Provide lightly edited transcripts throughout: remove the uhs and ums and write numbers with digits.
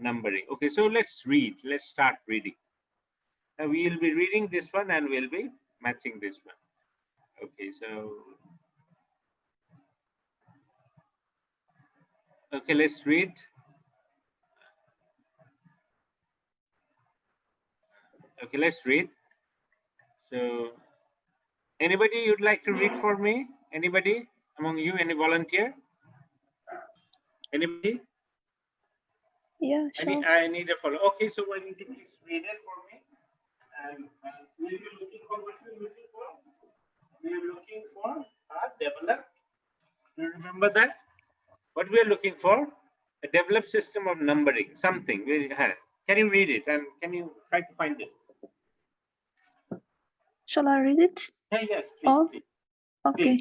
numbering. Okay, so let's read. Let's start reading. Now we will be reading this one and we'll be matching this one. Okay, so okay, let's read. Okay, let's read. So anybody you'd like to read for me? Anybody among you? Any volunteer? Anybody? Yeah, sure. I need a follow. Okay, so why don't you please read it for me? And we'll be looking for what we're looking for. We're looking for a developed. You remember that? What we are looking for? A developed system of numbering. Something we have. Can you read it and can you try to find it? Shall I read it? Yeah, yes, please, Oh, please. okay.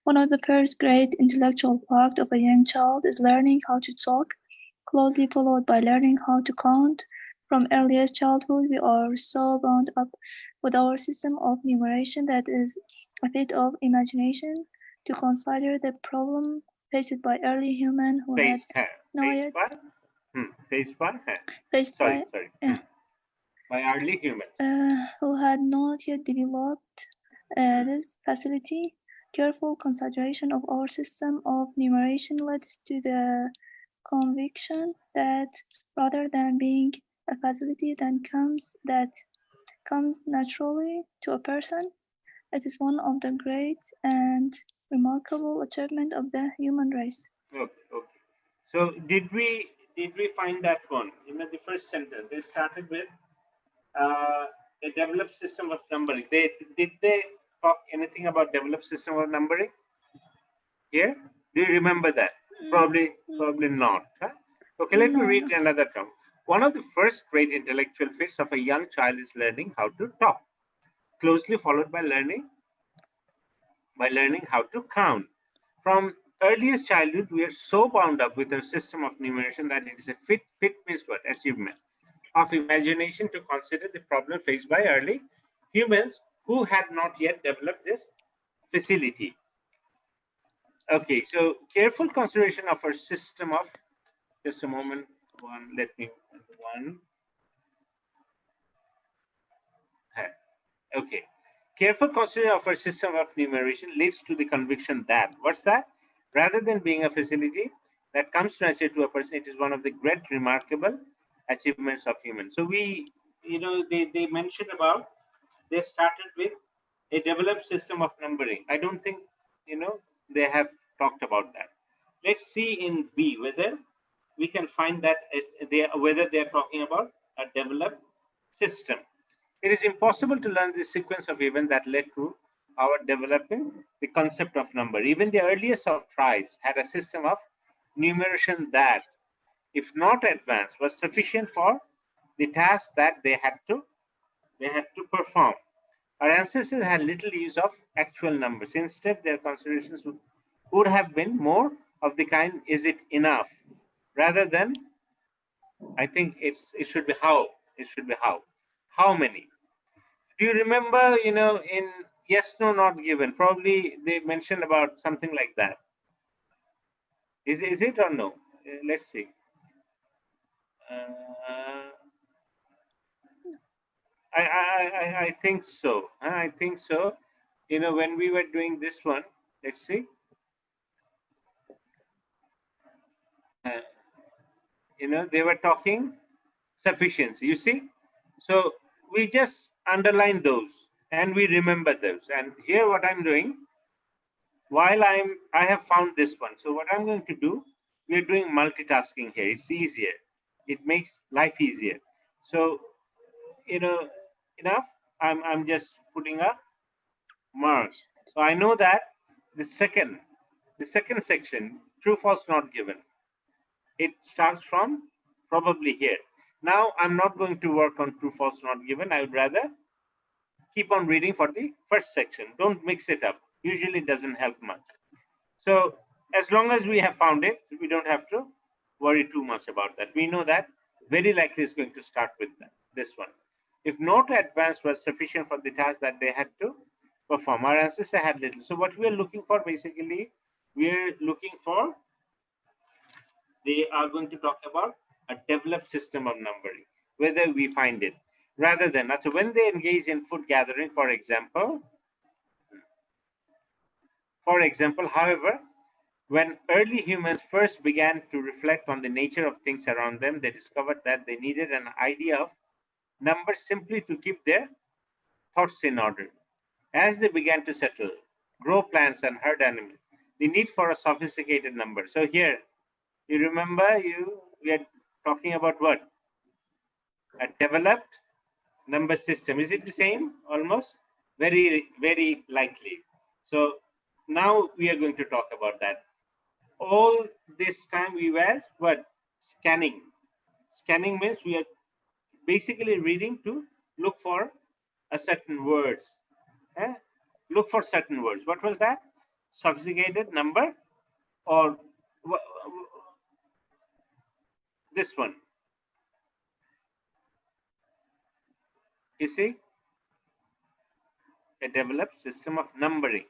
One of the first great intellectual parts of a young child is learning how to talk, closely followed by learning how to count. From earliest childhood, we are so bound up with our system of numeration that is a feat of imagination to consider the problem faced by early humans who had no yet by early humans who had not yet developed this facility. Careful consideration of our system of numeration leads to the conviction that rather than being a facility that comes naturally to a person, it is one of the great and remarkable achievements of the human race. Okay. So did we find that one? In the first sentence, they started with a developed system of numbering. Did they talk anything about developed system of numbering? Here, do you remember that? Probably not. Huh? Okay, let me read another term. One of the first great intellectual feats of a young child is learning how to talk, closely followed by learning how to count. From earliest childhood, we are so bound up with our system of numeration that it is a fit means what? Achievement of imagination to consider the problem faced by early humans who had not yet developed this facility. Okay, so careful consideration of our system of, just a moment, okay. Careful consideration of our system of numeration leads to the conviction that, what's that? Rather than being a facility that comes naturally to a person, it is one of the great remarkable achievements of humans. So we, they mentioned about, they started with a developed system of numbering. I don't think, they have talked about that. Let's see in B whether we can find that whether they are talking about a developed system. It is impossible to learn the sequence of events that led to our developing the concept of number. Even the earliest of tribes had a system of numeration that, if not advanced, was sufficient for the task that they had to perform. Our ancestors had little use of actual numbers. Instead, their considerations would have been more of the kind, is it enough? Rather than, I think it should be how. It should be how. How many? Do you remember, in yes, no, not given? Probably they mentioned about something like that. Is it or no? Let's see. I think so. I think so. When we were doing this one, let's see. They were talking sufficiency. You see, so we just underline those and we remember those. And here, what I'm doing, while I have found this one. So what I'm going to do, we're doing multitasking here. It's easier. It makes life easier. So, enough. I'm just putting a mark. So I know that the second section, true, false, not given, it starts from probably here. Now I'm not going to work on true, false, not given. I would rather keep on reading for the first section. Don't mix it up. Usually it doesn't help much. So as long as we have found it, we don't have to worry too much about that. We know that very likely is going to start with this one. If not advanced was sufficient for the task that they had to perform. Our ancestors had little. So what we are looking for, basically, we are looking for, they are going to talk about a developed system of numbering, whether we find it. Rather than, so when they engage in food gathering, for example, however, when early humans first began to reflect on the nature of things around them, they discovered that they needed an idea of numbers simply to keep their thoughts in order. As they began to settle, grow plants and herd animals, the need for a sophisticated number. So here, you remember we are talking about what? A developed number system. Is it the same? Almost? Very, very likely. So now we are going to talk about that. All this time we were what? Scanning. Scanning means we are basically reading to look for a certain words. Look for certain words. What was that? Sophisticated number, or this one? You see, a developed system of numbering.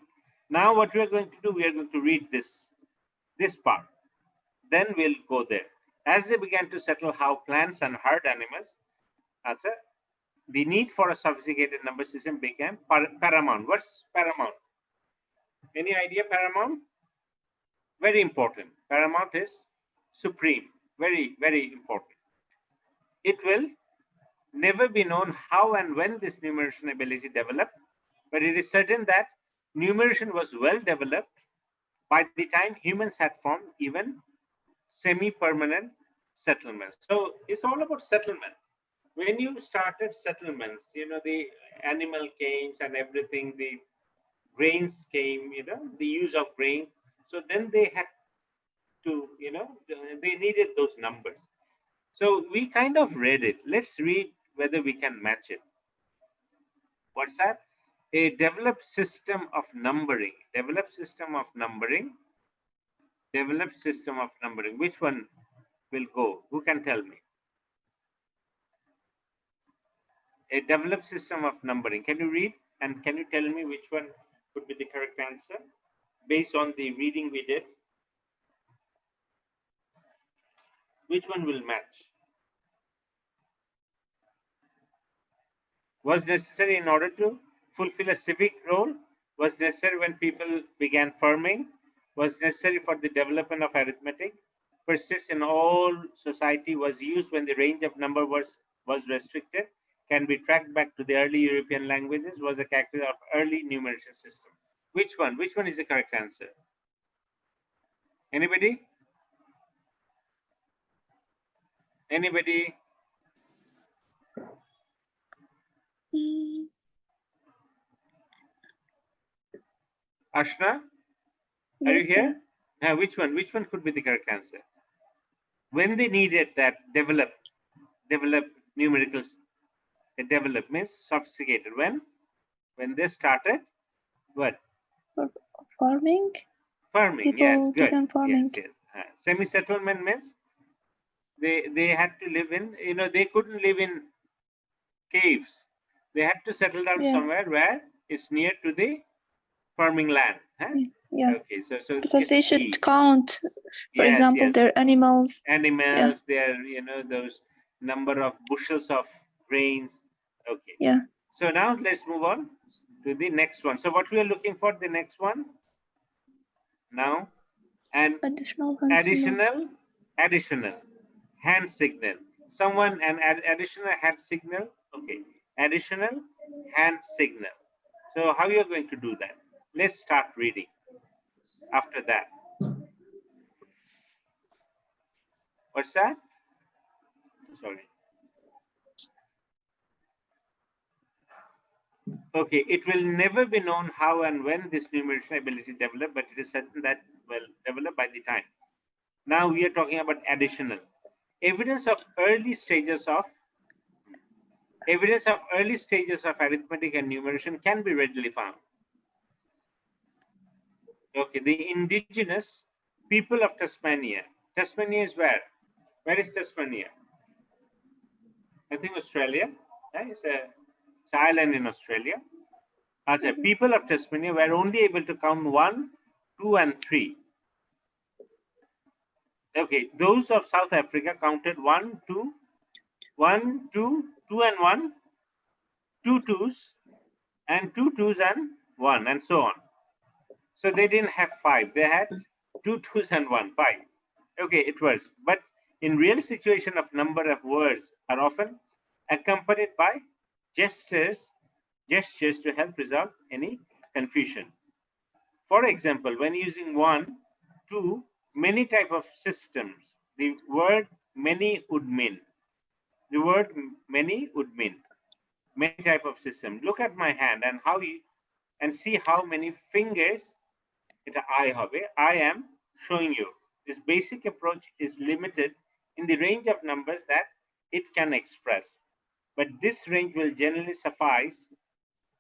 Now what we are going to do, we are going to read this part. Then we'll go there. As they began to settle how plants and herd animals, the need for a sophisticated number system became paramount. What's paramount? Any idea paramount? Very important. Paramount is supreme. Very, very important. It will never be known how and when this numeration ability developed, but it is certain that numeration was well developed by the time humans had formed even semi-permanent settlements. So it's all about settlement. When you started settlements, the animal came and everything, the grains came, the use of grains. So then they had to, they needed those numbers. So we kind of read it. Let's read whether we can match it. What's that? A developed system of numbering. Developed system of numbering. Developed system of numbering. Which one will go? Who can tell me? A developed system of numbering. Can you read and can you tell me which one would be the correct answer based on the reading we did? Which one will match? Was necessary in order to fulfill a civic role? Was necessary when people began farming? Was necessary for the development of arithmetic? Persist in all society, was used when the range of number was restricted, can be tracked back to the early European languages, was a character of early numeration system. Which one? Which one is the correct answer? Anybody? Anybody? Ashna? Are you here? Which one? Which one could be the correct answer? When they needed that develop numericals, develop means sophisticated. When they started what? Farming. Farming. People Yes, good. Farming. Yes. Semi-settlement means they had to live in. They couldn't live in caves. They had to settle down somewhere where it's near to the farming land. Yeah. Okay. So because they should count, for example, their animals. Animals, their those number of bushels of grains. Okay. Yeah. So now let's move on to the next one. So what we are looking for, the next one now, an additional hand signal. Someone an additional hand signal. Okay, additional hand signal. So how you are going to do that? Let's start reading. After that, what's that? Sorry. Okay, it will never be known how and when this numeration ability developed, but it is certain that will develop by the time. Now we are talking about additional. Evidence of early stages of arithmetic and numeration can be readily found. Okay, the indigenous people of Tasmania. Tasmania is where? Where is Tasmania? I think Australia. It's an island in Australia. As a people of Tasmania were only able to count 1, 2, and 3. Okay, those of South Africa counted 1, 2, 1, 2, 2 and 1, 2 twos, and 2 twos and 1, and so on. So they didn't have 5, they had 2 twos and 1, 5. Okay, it was. But in real situation of number of words are often accompanied by gestures to help resolve any confusion. For example, when using 1, 2, many type of systems, the word many would mean. The word many would mean many type of system. Look at my hand and see how many fingers I am showing you. This basic approach is limited in the range of numbers that it can express, but this range will generally suffice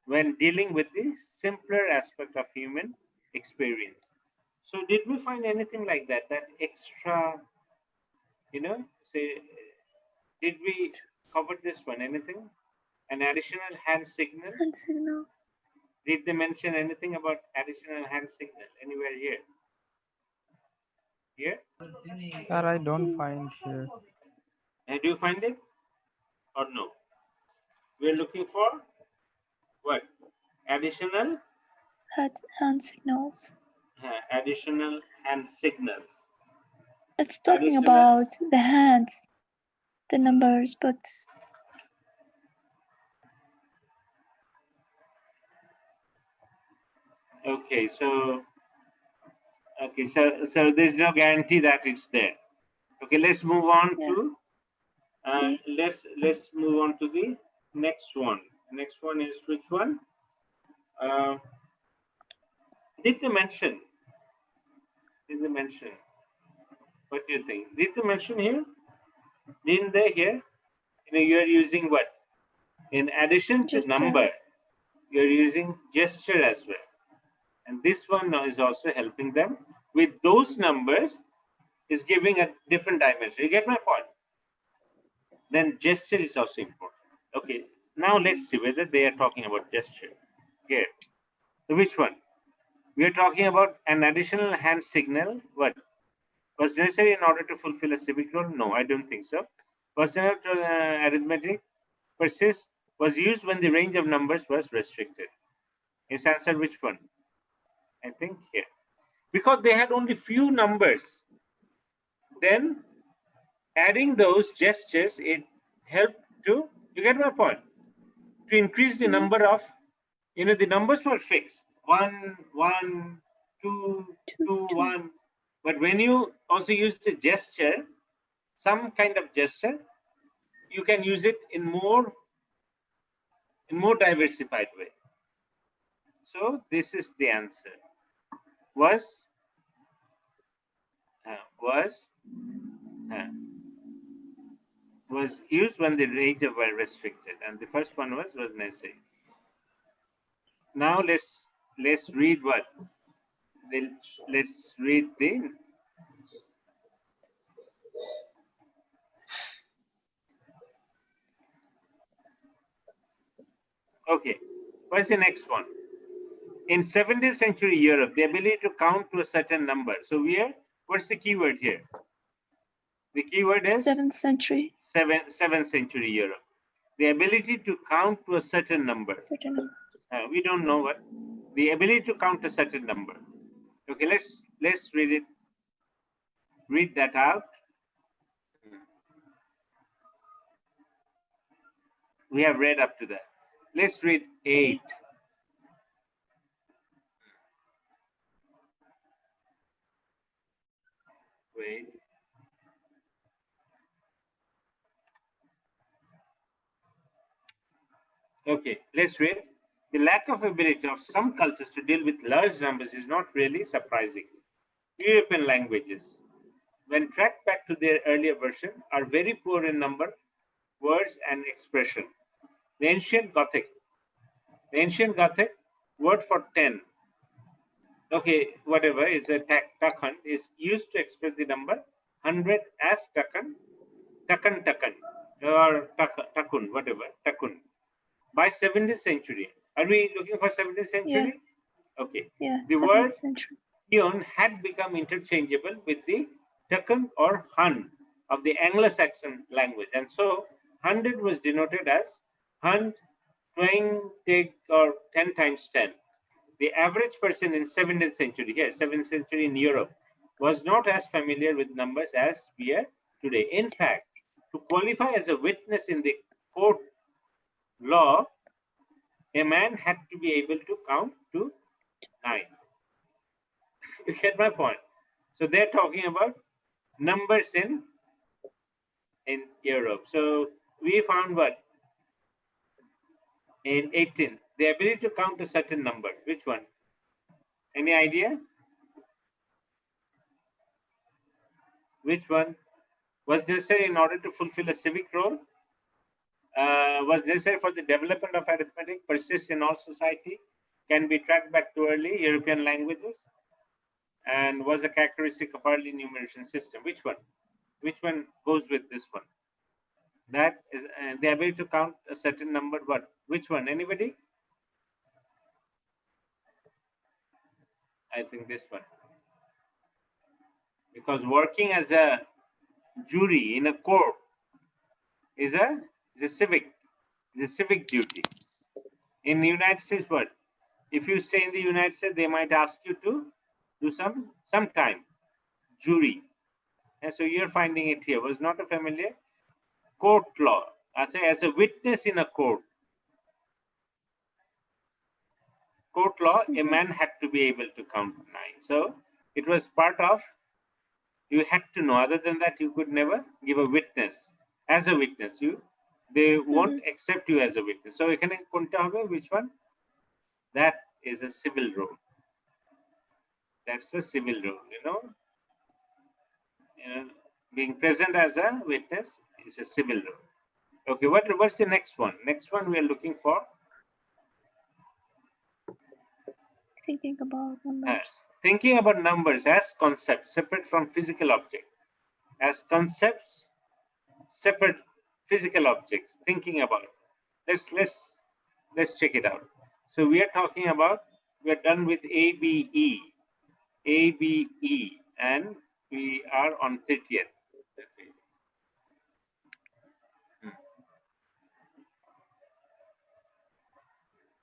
when dealing with the simpler aspect of human experience. So did we find anything like that, that extra, say, did we cover this one, anything? An additional hand signal? Hand signal. Did they mention anything about additional hand signal anywhere here? Here? Sir, I don't find here. And do you find it or no? We're looking for what? Additional hand signals. Additional hand signals. It's talking about the hands, the numbers, but okay, so there's no guarantee that it's there. Okay, let's move on to let's move on to the next one. Next one is which one? Did they mention? What do you think? Did they mention here? Didn't they here? You are using what? In addition to number, you're using gesture as well. And this one now is also helping them with those numbers, is giving a different dimension. You get my point? Then gesture is also important. Okay, now let's see whether they are talking about gesture here. So which one? We are talking about an additional hand signal. What was necessary in order to fulfill a civic role? No, I don't think so. Personal arithmetic persist was used when the range of numbers was restricted. Is answer which one? I think here. Because they had only few numbers. Then adding those gestures, it helped to, you get my point? To increase the number of, the numbers were fixed. 1, 1, 2, 2, 1. But when you also use the gesture, some kind of gesture, you can use it in more diversified way. So this is the answer. Was used when the range of were restricted, and the first one was necessary. Now let's read what? Let's read the okay. What's the next one? In 17th century Europe, the ability to count to a certain number. So what's the keyword here? The keyword is 7th century. 7th century Europe. The ability to count to a certain number. We don't know what. The ability to count a certain number. Okay, let's read it. Read that out. We have read up to that. Let's read 8. Wait. Okay, let's read. The lack of ability of some cultures to deal with large numbers is not really surprising. European languages, when tracked back to their earlier version, are very poor in number, words, and expression. The ancient Gothic word for 10, okay, whatever, is a takan, is used to express the number 100 as takan, or takun, whatever, takun. By 17th century, are we looking for 17th century? Yeah. Okay. Yeah. The word ion had become interchangeable with the Tucken or hun of the Anglo-Saxon language. And so 100 was denoted as 100, 20, or 10 times 10. The average person in 17th century, here 7th century in Europe, was not as familiar with numbers as we are today. In fact, to qualify as a witness in the court law, a man had to be able to count to 9. You get my point? So they're talking about numbers in Europe. So we found what? In 18, the ability to count a certain number. Which one? Any idea? Which one? Was necessary in order to fulfill a civic role? Was necessary for the development of arithmetic, persists in all society, can be tracked back to early European languages, and was a characteristic of early numeration system. Which one? Which one goes with this one? That is the ability to count a certain number. What? Which one? Anybody? I think this one. Because working as a jury in a court is a civic duty. In the United States, what? If you stay in the United States, they might ask you to do some time jury. And so you're finding it here. Was not a familiar court law. As a witness in a court law, a man had to be able to count 9. So it was part of, you had to know. Other than that, you could never give a witness. As a witness, they won't accept you as a witness. So ekhane konta hobe, which one? That is a civil role. That's a civil role, being present as a witness is a civil role. Okay, what's the next one? Next one we are looking for. Thinking about numbers. Thinking about numbers as concepts separate from physical objects. As concepts separate physical objects. Thinking about it. Let's check it out. So we are talking about, we are done with ABE, and we are on 30th.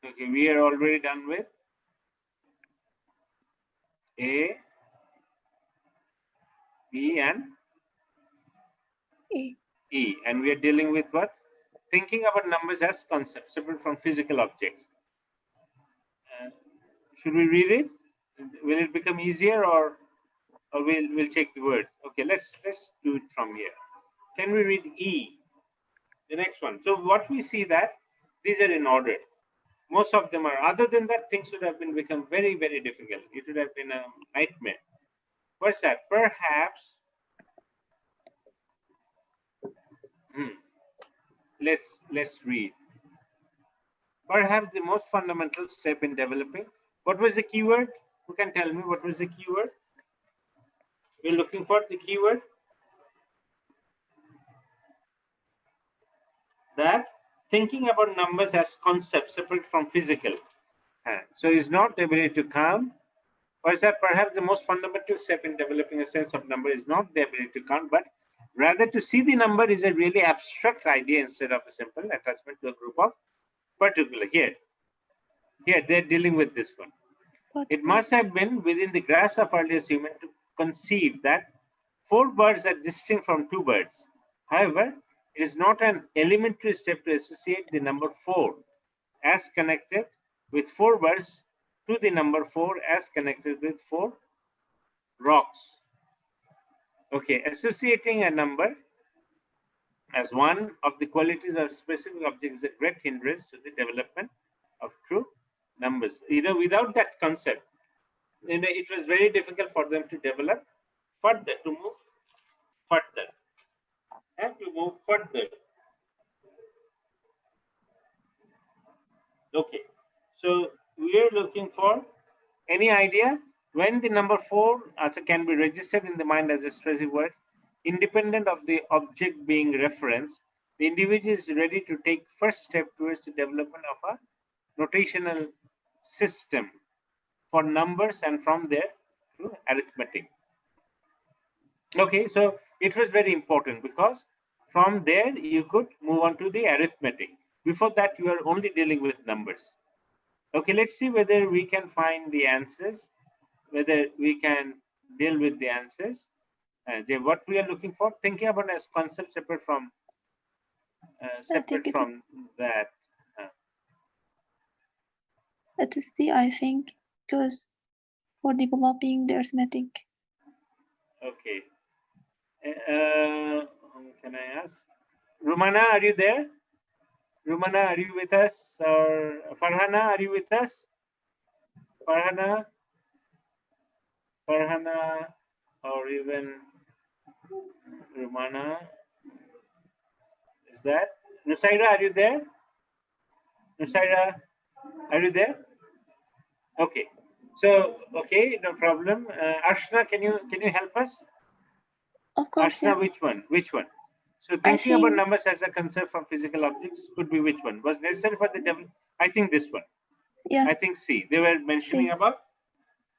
Okay, we are already done with A, B, and E, and we are dealing with what? Thinking about numbers as concepts separate from physical objects. Should we read it? Will it become easier, or we'll check the words? Okay, let's do it from here. Can we read E? The next one. So what we see that these are in order. Most of them are. Other than that, things would have become very, very difficult. It would have been a nightmare. What's that? Perhaps. Let's read. Perhaps the most fundamental step in developing. What was the keyword? Who can tell me what was the keyword? We're looking for the keyword. That thinking about numbers as concepts separate from physical. So it's not the ability to count. Or is that perhaps the most fundamental step in developing a sense of number is not the ability to count, but rather to see the number is a really abstract idea instead of a simple attachment to a group of particular. Here they're dealing with this one. It must have been within the grasp of earliest human to conceive that 4 birds are distinct from 2 birds. However, it is not an elementary step to associate the number 4 as connected with 4 birds to the number 4 as connected with 4 rocks. Okay, associating a number as one of the qualities of specific objects is a great hindrance to the development of true numbers. Without that concept, it was very difficult for them to develop further, to move further, and to move further. Okay, so we are looking for any idea when the number 4 also can be registered in the mind as a stressing word, independent of the object being referenced. The individual is ready to take first step towards the development of a notational system for numbers and from there to arithmetic. Okay, so it was very important because from there you could move on to the arithmetic. Before that, you are only dealing with numbers. Okay, let's see whether we can find the answers, whether we can deal with the answers. What we are looking for, thinking about as concept separate from I think that. it is C, I think, because for developing the arithmetic. Okay. Can I ask? Rumana, are you there? Rumana, are you with us? Or Farhana, are you with us? Farhana, or even Rumana? Is that? Nusaira, are you there? Nusaira, are you there? Okay. So, okay, no problem. Ashna, can you help us? Of course, Ashna, yeah. which one? Which one? So I thinking about think, numbers as a concept from physical objects could be which one? Was necessary for the devil? I think this one. yeah, I think C. They were mentioning C. about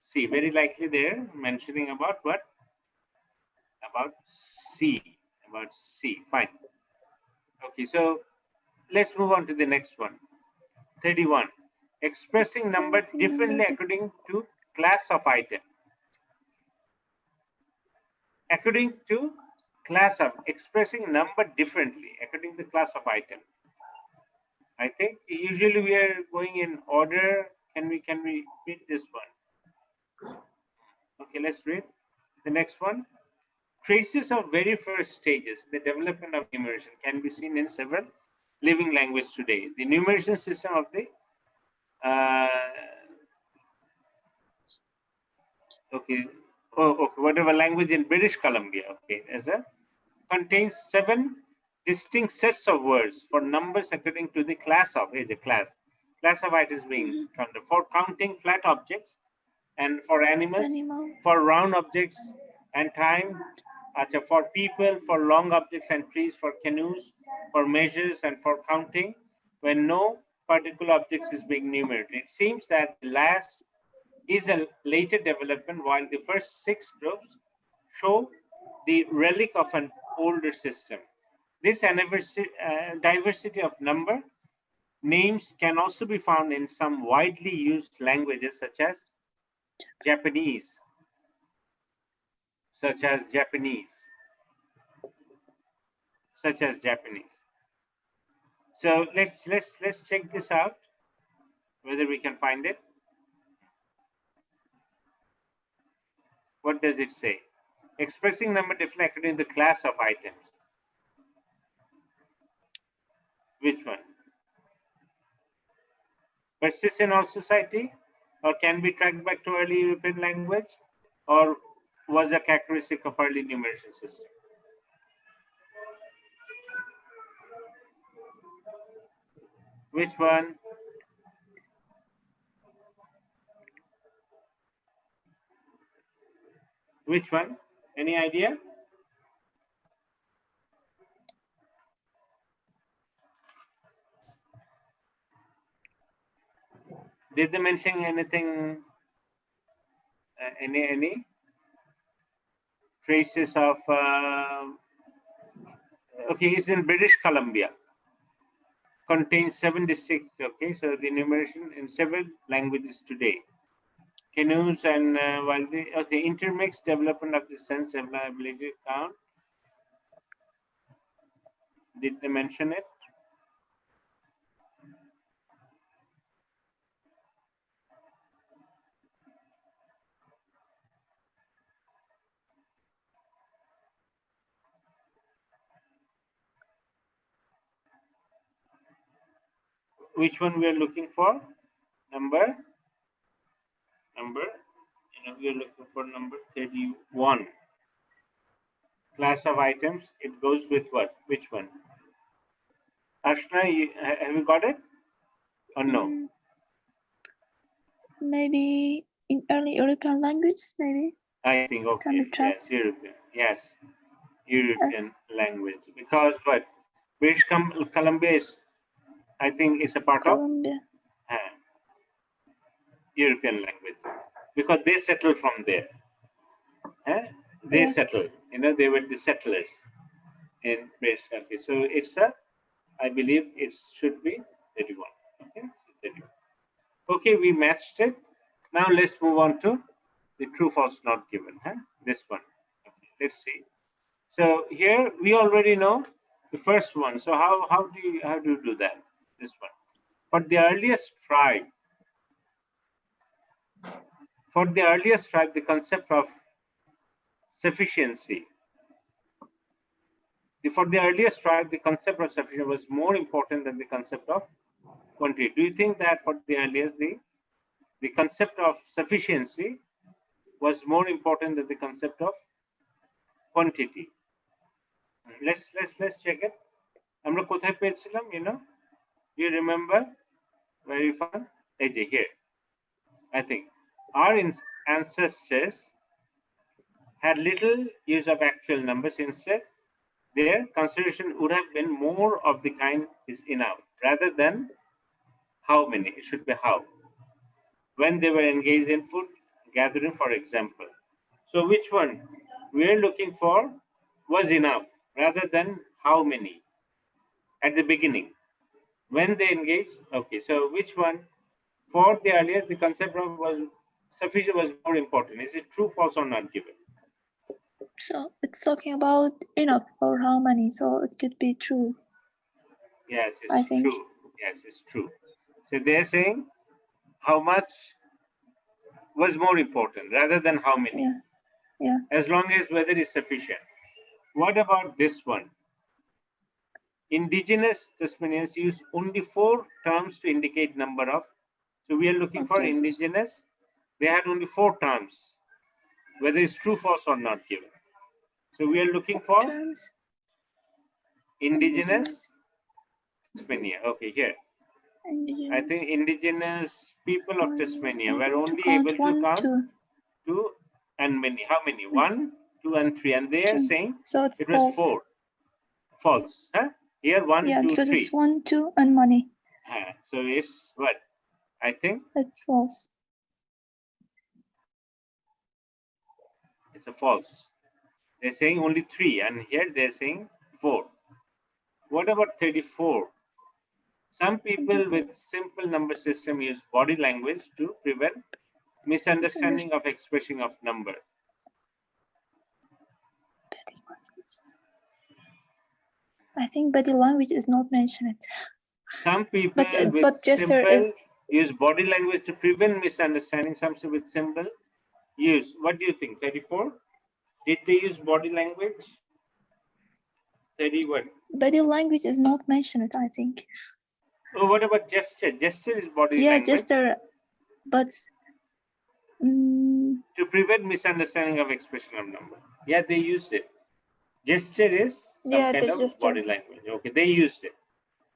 C. C. Very likely they're mentioning about what? About C. About C. Fine. Okay, so let's move on to the next one. 31. Expressing number Expressing differently number according to class of item. According to class of, expressing number differently according to class of item. I think usually we are going in order. Can we read this one? Okay, let's read the next one. Traces of very first stages, the development of numeration, can be seen in several living languages today. The numeration system of the whatever language in British Columbia, okay, contains 7 distinct sets of words for numbers according to the class of class of items being counted for counting flat objects and for animals, animal. for round objects and time, for people, for long objects and trees, for canoes, for measures and for counting when no particular objects is being numerated. It seems that the last is a later development, while the first 6 groups show the relic of an older system. This diversity of number names can also be found in some widely used languages such as Japanese. Such as Japanese. So let's check this out, whether we can find it. What does it say? Expressing number differently according to the class of items. Which one? Persists in all society, or can be tracked back to early European language, or was a characteristic of early numeration system? Which one? Which one? Any idea? Did they mention anything? Any traces of? Okay, it's in British Columbia. Contains 7 distinct. Okay, so the enumeration in several languages today. Canoes and while the intermixed development of the sense ability to count. Did they mention it? Which one we are looking for? Number. We are looking for number 31. Class of items. It goes with what? Which one? Ashna, have you got it? Or no? Maybe in early European language, maybe. I think okay. Yes, European. Yes, European language. Because what? British Columbia is, I think, is a part Columbia. of European language, because they settled from there. They settled You know, they were the settlers in Princeton. Okay, so it's a, I believe it should be 31. Okay, so 31. Okay, we matched it. Now let's move on to the true false not given. Huh? This one. Okay, let's see. So here we already know the first one. So how do you do that? This one. For the earliest tribe, the concept of sufficiency. For the earliest tribe, the concept of sufficiency was more important than the concept of quantity. Do you think that for the earliest, the concept of sufficiency was more important than the concept of quantity? Let's check it. আমরা কোথায় পেয়েছিলাম, you know? You remember? Very fun. Here. I think our ancestors had little use of actual numbers. Instead, their consideration would have been more of the kind is enough rather than how many. It should be how. When they were engaged in food gathering, for example. So which one we're looking for was enough rather than how many at the beginning when they engaged? Okay, so which one for the earliest the concept of was sufficient was more important? Is it true, false, or not given? So it's talking about enough or how many, so it could be true. Yes, I it's think. true. Yes, it's true. So they're saying how much was more important rather than how many. Yeah. Yeah. As long as weather is sufficient. What about this one? Indigenous Tasmanians use only 4 terms to indicate number of. So we are looking for indigenous. They had only 4 terms. Whether it's true, false, or not given. So we are looking for terms. Indigenous Tasmania. Okay, here. Indigenous. I think indigenous people of Tasmania were only count able to count 2 and many. How many? 1, 2, and 3. And they are saying so it's it was false. 4. False. Huh? Here 1, 2, 3. Yeah, because it's 1, 2, and money. So it's what? I think it's false. It's a false. They're saying only 3, and here they're saying 4. What about 34? Some people with simple number system use body language to prevent misunderstanding of expression of number. I think body language is not mentioned. Some people with simple use body language to prevent misunderstanding. Some with symbol use. What do you think? 34? Did they use body language? 31. Body language is not mentioned, I think. Oh, what about gesture? Gesture is body language. Yeah, gesture, but to prevent misunderstanding of expression of number. Yeah, they used it. Gesture is some kind of body language. Okay, they used it.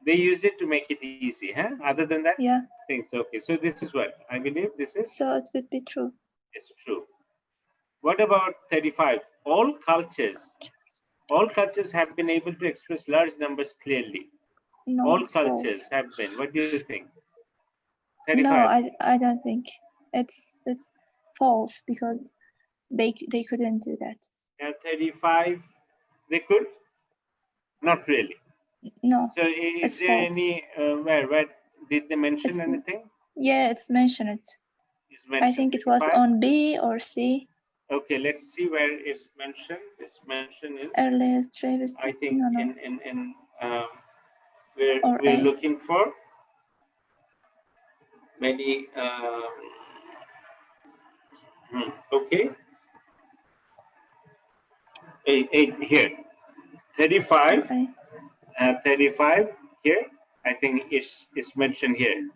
They used it to make it easy. Huh? Other than that, yeah. Things okay. So this is what I believe. This is. So it would be true. It's true. What about 35? All cultures have been able to express large numbers clearly. No, all cultures false. have been. What do you think? 35. No, I don't think it's false because they couldn't do that. And 35, they could? Not really. No. So is there false. Any where did they mention anything? Yeah, it's mentioned. It's mentioned. I think it was on B or C. Okay, let's see where it's mentioned. It's mentioned in earliest Travis. I think no. in we're looking for many okay. 8 here. 35. Okay. 35 here. I think it's mentioned here.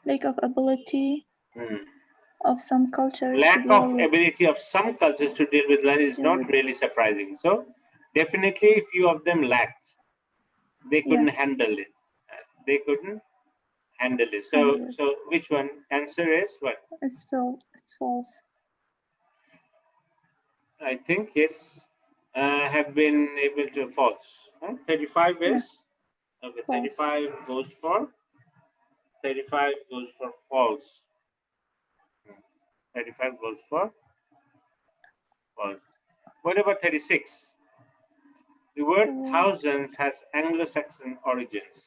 Lack of ability of some cultures. Lack of ability of some cultures to deal with learning is not really surprising. So definitely a few of them lacked. They couldn't handle it. They couldn't handle it. So which one? Answer is what? It's false. I think it's have been able to false. 35 is okay. False. 35 goes for false. 35 goes for false. What about 36? The word The word- thousands has Anglo-Saxon origins.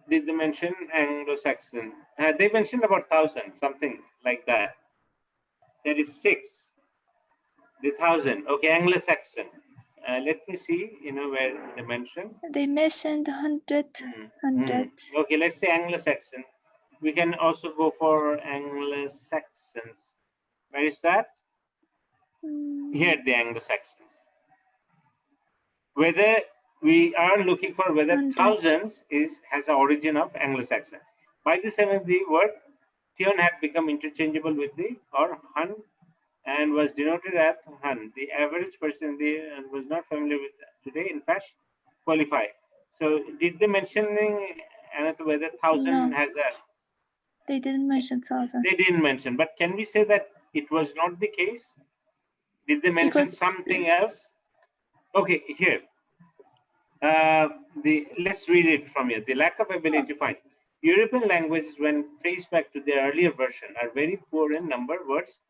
Did they mention Anglo-Saxon? They mentioned about 1,000, something like that. That is 6. The 1,000. Okay, Anglo-Saxon. Let me see, where they mention. They mentioned 100. 100. Okay, let's say Anglo-Saxon. We can also go for Anglo-Saxons. Where is that? Here, the Anglo-Saxons. Whether we are looking for whether 100. thousands has an origin of Anglo-Saxon. By the 7th, the word Tion had become interchangeable with the or Hun and was denoted as Hun. The average person was not familiar with today, in fact, qualify. So did they mention whether 1,000 No. has a? They didn't mention 1,000. They didn't mention, but can we say that it was not the case? Did they mention Because- something else? Okay, here. Let's read it from here. The lack of ability to find. European languages, when traced back to their earlier version, are very poor in number words.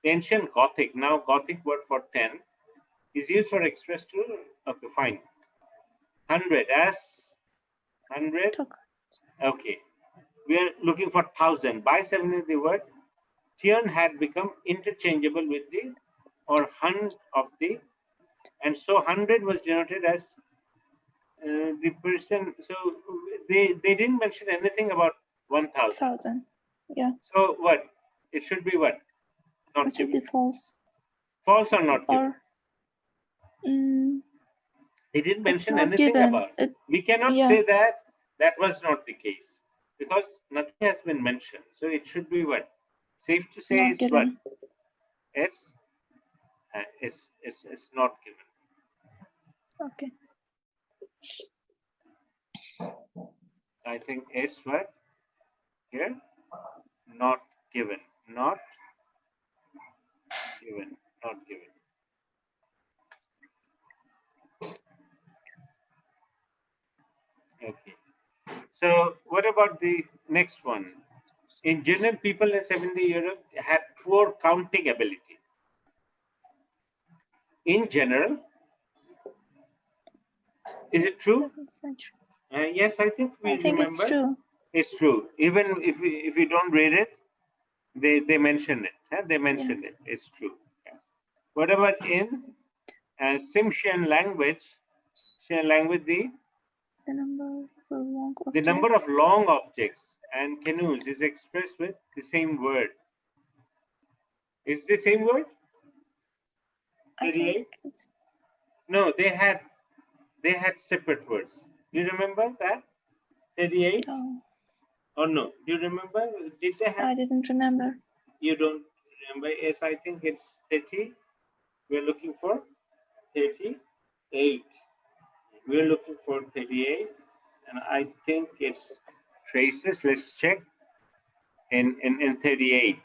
The ancient Gothic, now Gothic word for 10, is used for express to, okay, fine. 100 as 100. Okay. We are looking for 1,000. By 7, the word Tion had become interchangeable with the or Hun of the, and so 100 was denoted as the person. So they didn't mention anything about 1,000. 1,000. Yeah. So what? It should be what? Not It should given. be false. False or not given? Or They didn't mention not anything given. about it. We cannot say that was not the case because nothing has been mentioned. So it should be what? Safe to say Not it's given. what? It's not given. Okay. I think it's what? Here? Not given. Not given. Not given. Okay. So what about the next one? In general, people in 70 Europe had poor counting ability. In general, is it true? 7th century. Yes, I think we I think remember. it's true. It's true. Even if we don't read it, they mention it. They mentioned it. It's true. Yes. What about in Simshian language? The number for long objects. The number of long objects and canoes is expressed with the same word. Is the same word? I 38? think it's No, they had separate words. Do you remember that? 38? no. Or no? Do you remember? Did they have? I didn't remember. You don't remember? Yes, I think it's 30. We're looking for 38. We're looking for 38. And I think it's traces. Let's check. In 38.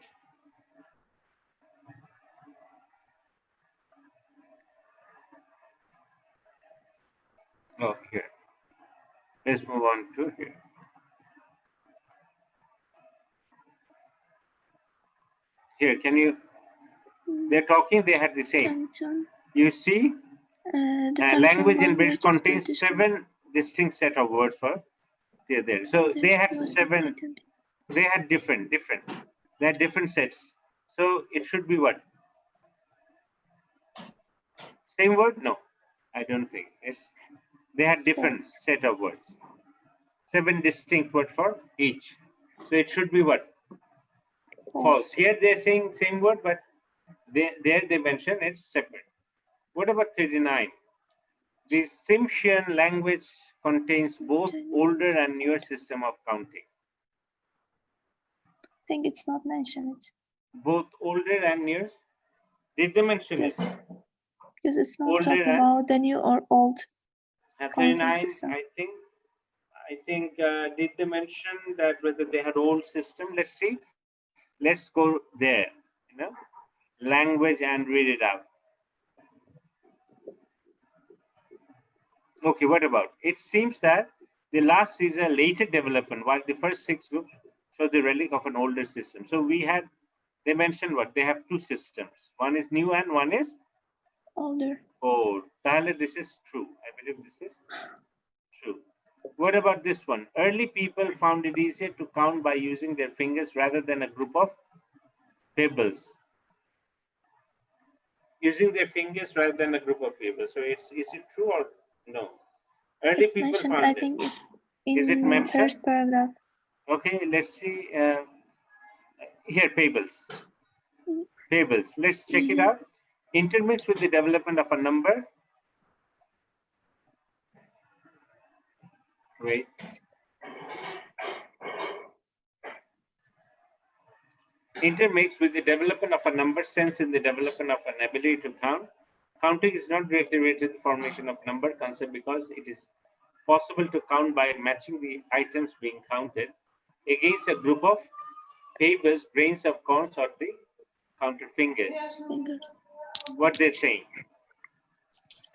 Oh, here. Let's move on to here. Here, can you? They're talking. They had the same. You see, language in British contains 7 distinct set of words for there. So they had 7. They had different. They had different sets. So it should be what? Same word? No, I don't think. They had different set of words. 7 distinct words for each. So it should be what? False. Here they're saying same word, but there they mention it's separate. What about 39? The Simshian language contains both older and newer system of counting. I think it's not mentioned. Both older and newer? Did they mention it? Because it's not Older talking and about the new or old. 39, system. I think did they mention that whether they had old system? Let's see. Let's go there. Language and read it out. Okay, what about? It seems that the last is a later development, while the first 6 groups show the relic of an older system. So they mentioned what? They have 2 systems. One is new and one is older. Oh, Tale, this is true. I believe this is true. What about this one? Early people found it easier to count by using their fingers rather than a group of pebbles. Using their fingers rather than a group of pebbles. So is it true or no? Early It's people mentioned, found I it. think it's Is it in mentioned? first paragraph. Okay, let's see. Here, pebbles. Mm. Pebbles. Let's check it out. Intermixed with the development of a number. Wait. Intermixed with the development of a number sense in the development of an ability to count. Counting is not directly related to the formation of number concept because it is possible to count by matching the items being counted against a group of pebbles, grains of corns, or the counted fingers. What they're saying.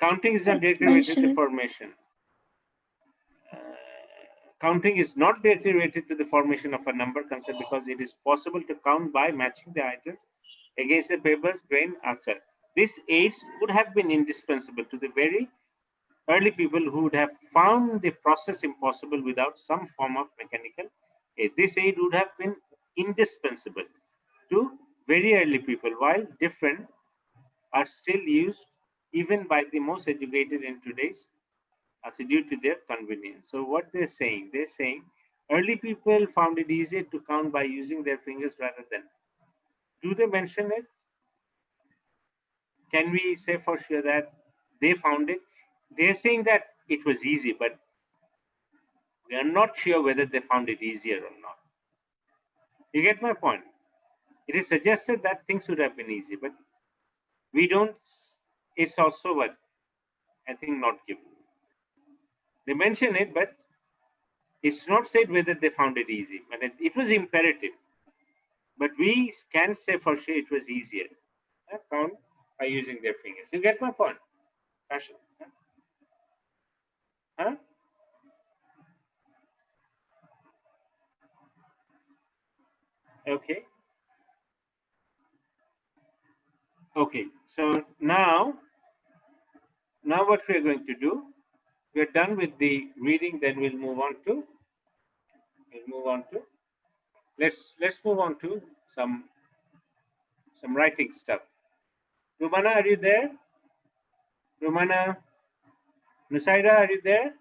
Counting is not directly related to the formation. Counting is not directly related to the formation of a number concept because it is possible to count by matching the items against the pebbles, grain, etc. These aids would have been indispensable to the very early people who would have found the process impossible without some form of mechanical aid. This aid would have been indispensable to very early people, while different are still used even by the most educated in today's due to their convenience. So what they're saying early people found it easier to count by using their fingers rather than. Do they mention it? Can we say for sure that they found it? They're saying that it was easy, but we are not sure whether they found it easier or not. You get my point? It is suggested that things would have been easy, but we don't. It's also what I think not given. They mention it, but it's not said whether they found it easy. But it was imperative. But we can say for sure it was easier. Count by using their fingers. You get my point? Passion? Huh? Okay. Okay. So now what we are going to do, we are done with the reading. Then we'll move on to. Let's move on to some writing stuff. Rumana, are you there? Rumana, Nusaira, are you there?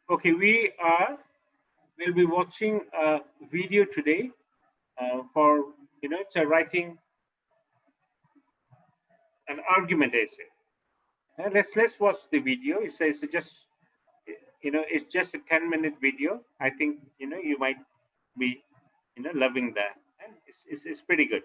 Okay, we'll be watching a video today for it's a writing an argument essay. Let's watch the video. It's just it's just a 10-minute video. I think you might be loving that. And it's pretty good.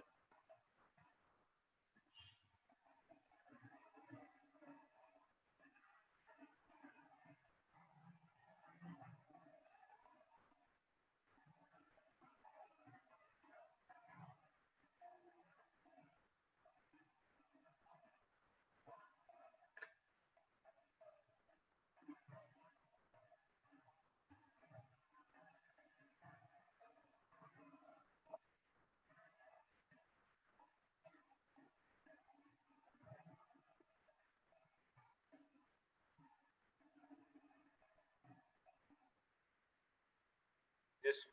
Just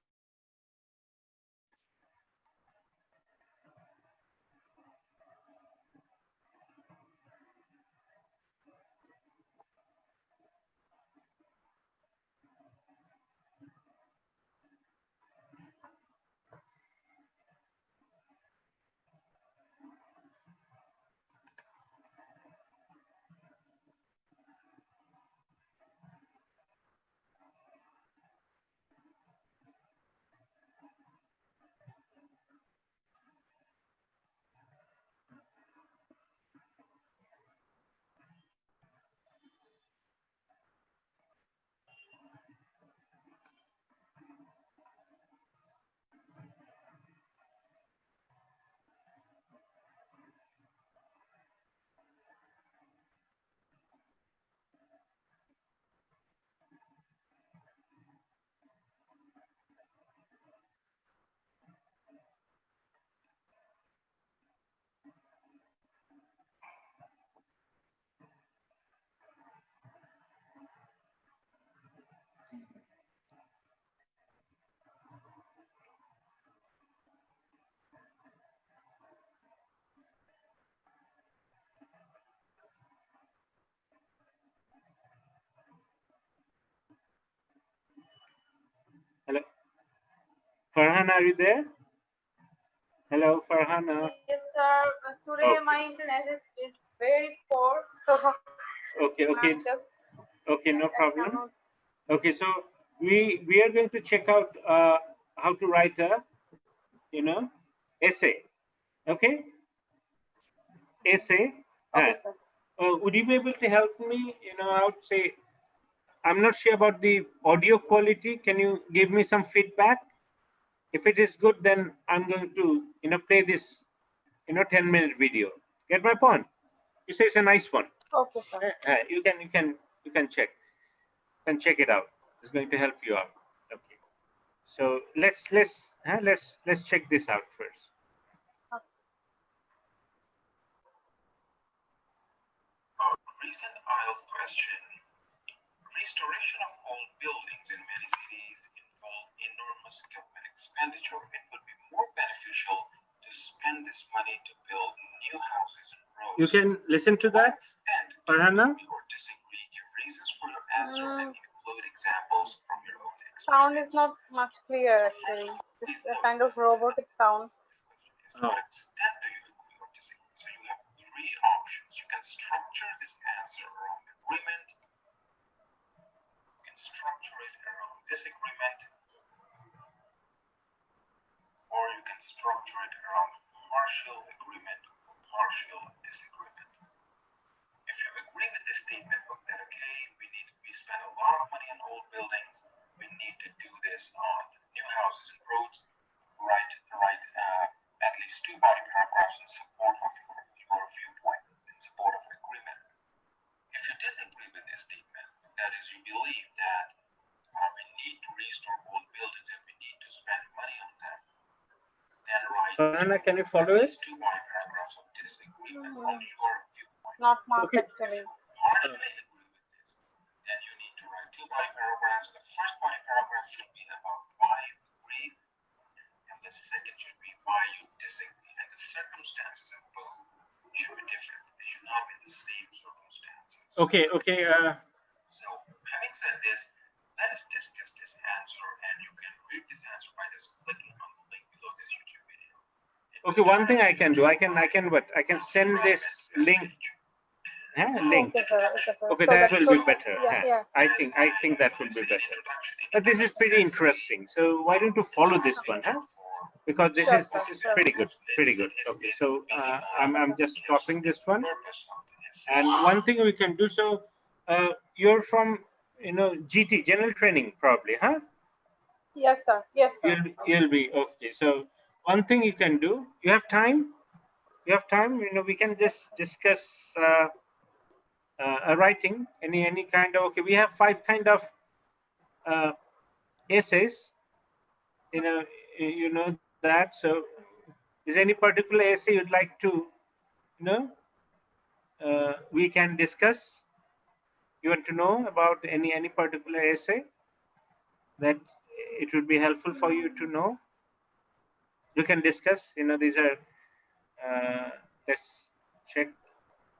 Farhan, are you there? Hello, Farhana. Yes, sir. Today Okay. my internet is very poor, so Okay, I'm okay, just okay, no I problem. cannot. Okay, so we are going to check out how to write a essay. Okay, essay. Okay, sir. Would you be able to help me? I would say I'm not sure about the audio quality. Can you give me some feedback? If it is good, then I'm going to play this 10-minute video. Get my point? You say it's a nice one. Okay, sir. You can check it out. It's going to help you out. Okay. So let's check this out first. Recent IELTS question. Restoration of old buildings in many cities involve enormous government expenditure. It would be more beneficial to spend this money to build new houses and roads. You can listen to that, Farhana? Or disagree, give reasons for your answer and include examples from your own experience. Sound is not much clear actually. It's a kind of robotic sound. To what extent do you agree or disagree? So you have three options. You can structure this answer around agreement. You can structure it around disagreement. Or you can structure it around partial agreement or partial disagreement. If you agree with this statement, that okay, we spend a lot of money on old buildings, we need to do this on new houses and roads, write at least 2 body paragraphs in support of your viewpoint, in support of agreement. If you disagree with this statement, that is, you believe that we need to restore old buildings and we need to spend money on them, then write. Anna, can you follow it? 2 body paragraphs of disagreement on your viewpoint. Not much Okay. actually. Partially agree with this, then you need to write 2 body paragraphs. The first body paragraph should be about why you agree, and the second should be why you disagree. And the circumstances of both should be different. They should not be the same circumstances. Okay. So, having said this, let us discuss this answer, and you can read this answer by just clicking on the link below this YouTube video. Okay, one thing I can do, I can send this link. Link. Okay, sir. Okay, sir. Okay, So that will be better. Yeah. I think that will be better. But this is pretty interesting. So why don't you follow this one, Because this is pretty good, Okay, so I'm just stopping this one. And one thing we can do, so you're from GT, general training, probably, Yes, sir. Yes, sir. You'll be okay. So one thing you can do, you have time, we can just discuss writing any kind of, okay, we have 5 kind of essays, you know that. So is any particular essay you'd like to we can discuss? You want to know about any particular essay that it would be helpful for you to know? You can discuss, these are let's check: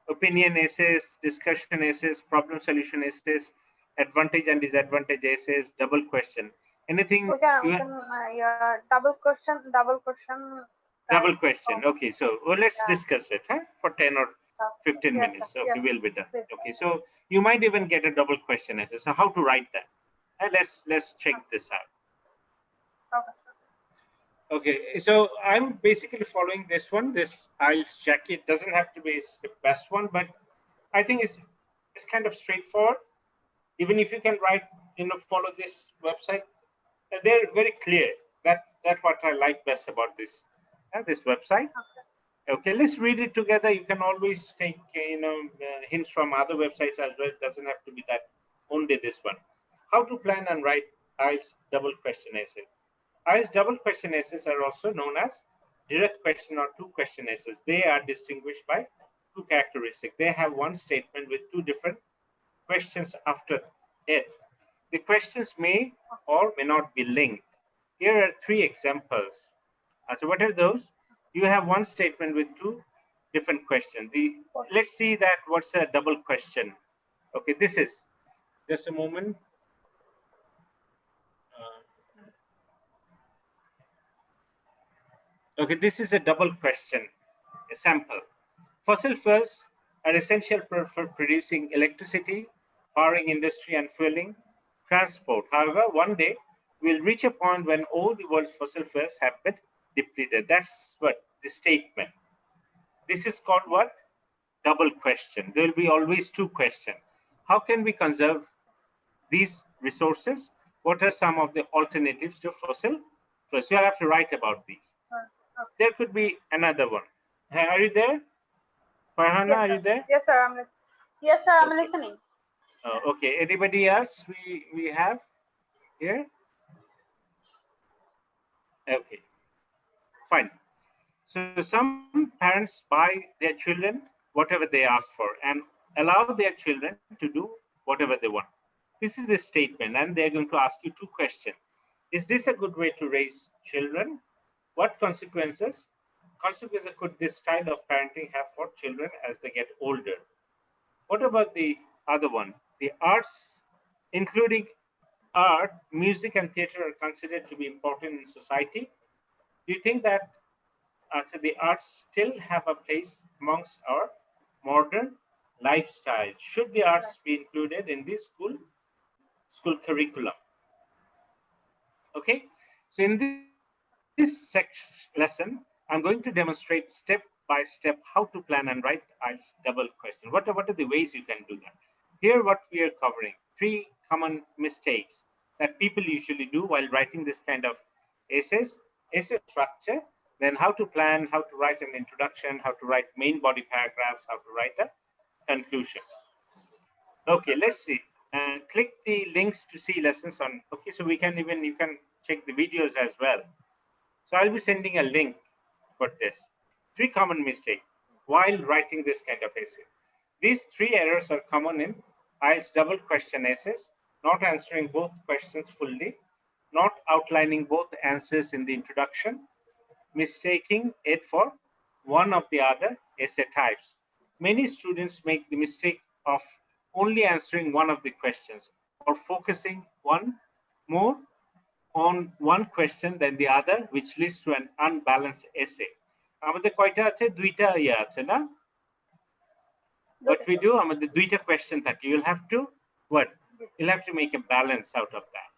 opinion essays, discussion essays, problem solution essays, advantage and disadvantage essays, double question. Anything? We can yeah, double question. Double question. Okay, so let's discuss it for 10 or 15 minutes. Sir. Okay, we'll be done. Okay, so you might even get a double question essay. So how to write that? Let's check this out. Okay, so I'm basically following this one. This IELTS jacket doesn't have to be the best one, but I think it's kind of straightforward. Even if you can write, follow this website, they're very clear. That's what I like best about this website. Okay, let's read it together. You can always take hints from other websites as well. It doesn't have to be that only this one. How to plan and write IELTS double question essay. IELTS double question essays are also known as direct question or 2 question essays. They are distinguished by 2 characteristics. They have one statement with 2 different questions after it. The questions may or may not be linked. Here are 3 examples. So what are those? You have one statement with 2 different questions. Let's see that what's a double question. Okay, this is just a moment. Okay, this is a double question, a sample. Fossil fuels are essential for producing electricity, powering industry and fueling transport. However, one day we'll reach a point when all the world's fossil fuels have been depleted. That's what the statement. This is called what? Double question. There will be always two questions. How can we conserve these resources? What are some of the alternatives to fossil fuels? You'll have to write about these. There could be another one. Hey, are you there? Farhana, Yes, are sir. you there? Yes, sir. Yes, sir. I'm Okay. listening. Okay. Anybody else we have here? Okay. Fine. So some parents buy their children whatever they ask for and allow their children to do whatever they want. This is the statement, and they're going to ask you two questions. Is this a good way to raise children? What consequences could this style of parenting have for children as they get older? What about the other one? The arts, including art, music, and theater, are considered to be important in society. Do you think that so the arts still have a place amongst our modern lifestyle? Should the arts be included in the school curriculum? Okay, so in this lesson, I'm going to demonstrate step by step how to plan and write IELTS double question. What are the ways you can do that? Here, what we are covering, three common mistakes that people usually do while writing this kind of essays: essay structure, then how to plan, how to write an introduction, how to write main body paragraphs, how to write a conclusion. Okay, let's see. Click the links to see lessons on. Okay, so you can check the videos as well. So I'll be sending a link for this. Three common mistakes while writing this kind of essay. These three errors are common in IELTS double question essays: not answering both questions fully, not outlining both answers in the introduction, mistaking it for one of the other essay types. Many students make the mistake of only answering one of the questions or focusing more on one question than the other, which leads to an unbalanced essay. আমাদের কয়টা আছে? দুইটা ইয়ে আছে না? What we do, আমাদের দুইটা question থাকে. You'll have to what? You'll have to make a balance out of that.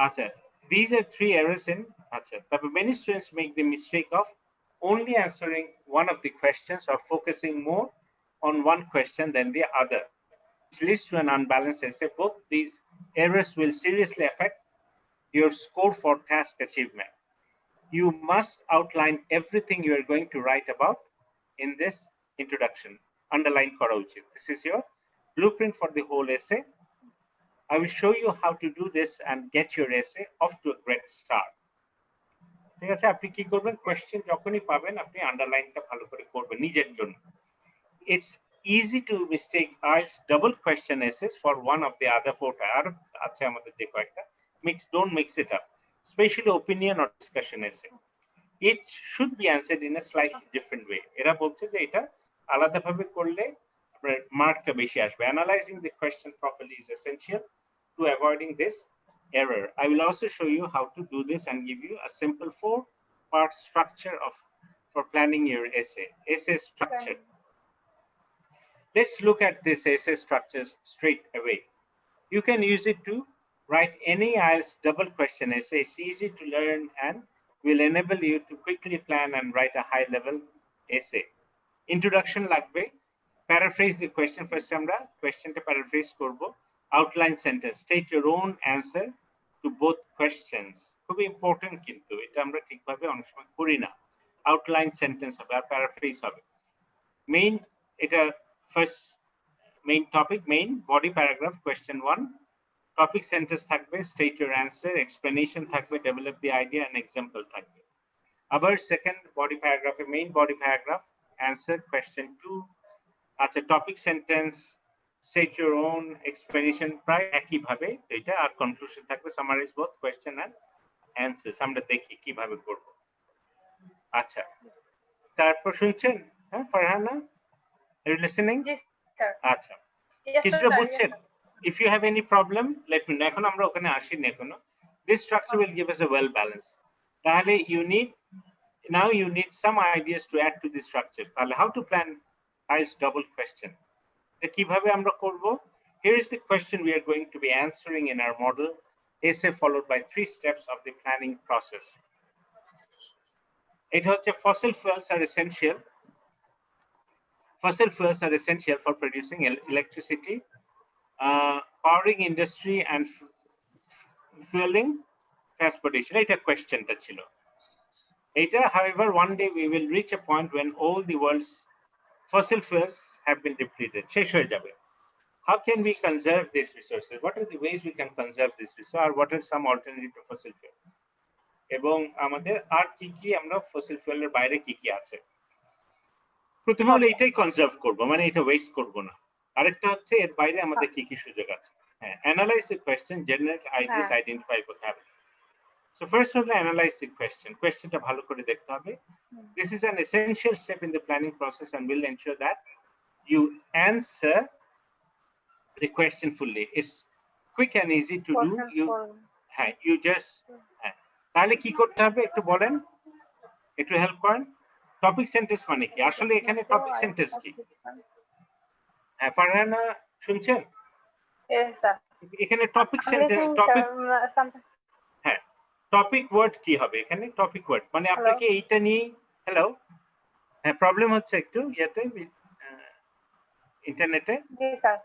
আচ্ছা, these are three errors in আচ্ছা. তবে many students make the mistake of only answering one of the questions or focusing more on one question than the other, which leads to an unbalanced essay. Both these errors will seriously affect your score for task achievement. You must outline everything you are going to write about in this introduction. Underline kora uchit. This is your blueprint for the whole essay. I will show you how to do this and get your essay off to a great start. ঠিক আছে, আপনি কি করবেন? Question যখনই পাবেন আপনি আন্ডারলাইনটা ভালো করে করবেন নিজের জন্য। It's easy to mistake IELTS double question essays for one of the other four. আর আছে আমাদের যে কয়েকটা, don't mix it up, especially opinion or discussion essay. It should be answered in a slightly different way. এরা বলছে যে এটা আলাদাভাবে করলে আপনার মার্কটা বেশি আসবে. Analyzing the question properly is essential to avoiding this error. I will also show you how to do this and give you a simple 4-part structure for planning your essay. Essay structure. Let's look at this essay structure straight away. You can use it to write any IELTS double question essay. It's easy to learn and will enable you to quickly plan and write a high-level essay. Introduction লাগবে, paraphrase the question. First আমরা questionটা paraphrase করব. Outline sentence, state your own answer to both questions. খুবই important কিন্তু এটা আমরা ঠিকভাবে অনেক সময় করি না. Outline sentence হবে আর paraphrase হবে. Main এটা first main topic, main body paragraph, question 1. Topic sentence থাকবে, state your answer, explanation থাকবে, develop the idea, and example থাকবে. আবার second body paragraph, main body paragraph, answer question 2. আচ্ছা, topic sentence, state your own, explanation প্রায় একই ভাবে এটা, আর conclusion থাকবে, summarize both question and answers. আমরা দেখি কিভাবে করব। আচ্ছা, তারপর শুনছেন? হ্যাঁ Farhana, are you listening? Yes, sir. আচ্ছা, Yes, কিছুটা sir. বুঝছেন? If you have any problem, let me know. এখন আমরা ওখানে আসিনি এখনো। This structure will give us a well balance. তাহলে you need now you need some ideas to add to the structure. How to plan IELTS double question? কিভাবে আমরা করব? Here is the question we are going to be answering in our model essay, followed by 3 steps of the planning process. It হচ্ছে fossil fuels are essential. Fossil fuels are essential for producing electricity, powering industry and fueling transportation. এটা কোয়েশ্চেনটা ছিল। এটা, however, one day we will reach a point when all the world's fossil fuels have been depleted. শেষ হয়ে যাবে। How can we conserve these resources? What are the ways we can conserve this resource? Or what are some alternative to fossil fuel? এবং আমাদের আর কি কি আমরা fossil fuel এর বাইরে কি কি আছে? প্রথমে হলো এটাই কনজার্ভ করব, মানে এটা ওয়েস্ট করব না। আরেকটা হচ্ছে এর বাইরে আমাদের কি কি সুযোগ আছে। হ্যাঁ, analyse the question, generate ideas, identify vocabulary. So first হলো অ্যানালাইজ দ্য কোয়েশ্চেন। কোয়েশ্চেনটা ভালো করে দেখতে হবে। This is an essential step in the planning process and will ensure that you answer the question fully. It's quick and easy to do. You just তাহলে কি করতে হবে একটু বলেন, একটু হেল্প করেন। টপিক সেন্টেন্স মানে কি? আসলে এখানে টপিক সেন্টেন্স কি? হ্যাঁ, ফারহানা শুনছেন? এখানে টপিক সেন্টেন্স, টপিক, হ্যাঁ, টপিক ওয়ার্ড কি হবে এখানে? টপিক ওয়ার্ড মানে আপনাকে এইটা নিয়ে, হ্যালো, হ্যাঁ, প্রবলেম হচ্ছে একটু ইয়েতে, ইন্টারনেটে। জি স্যার,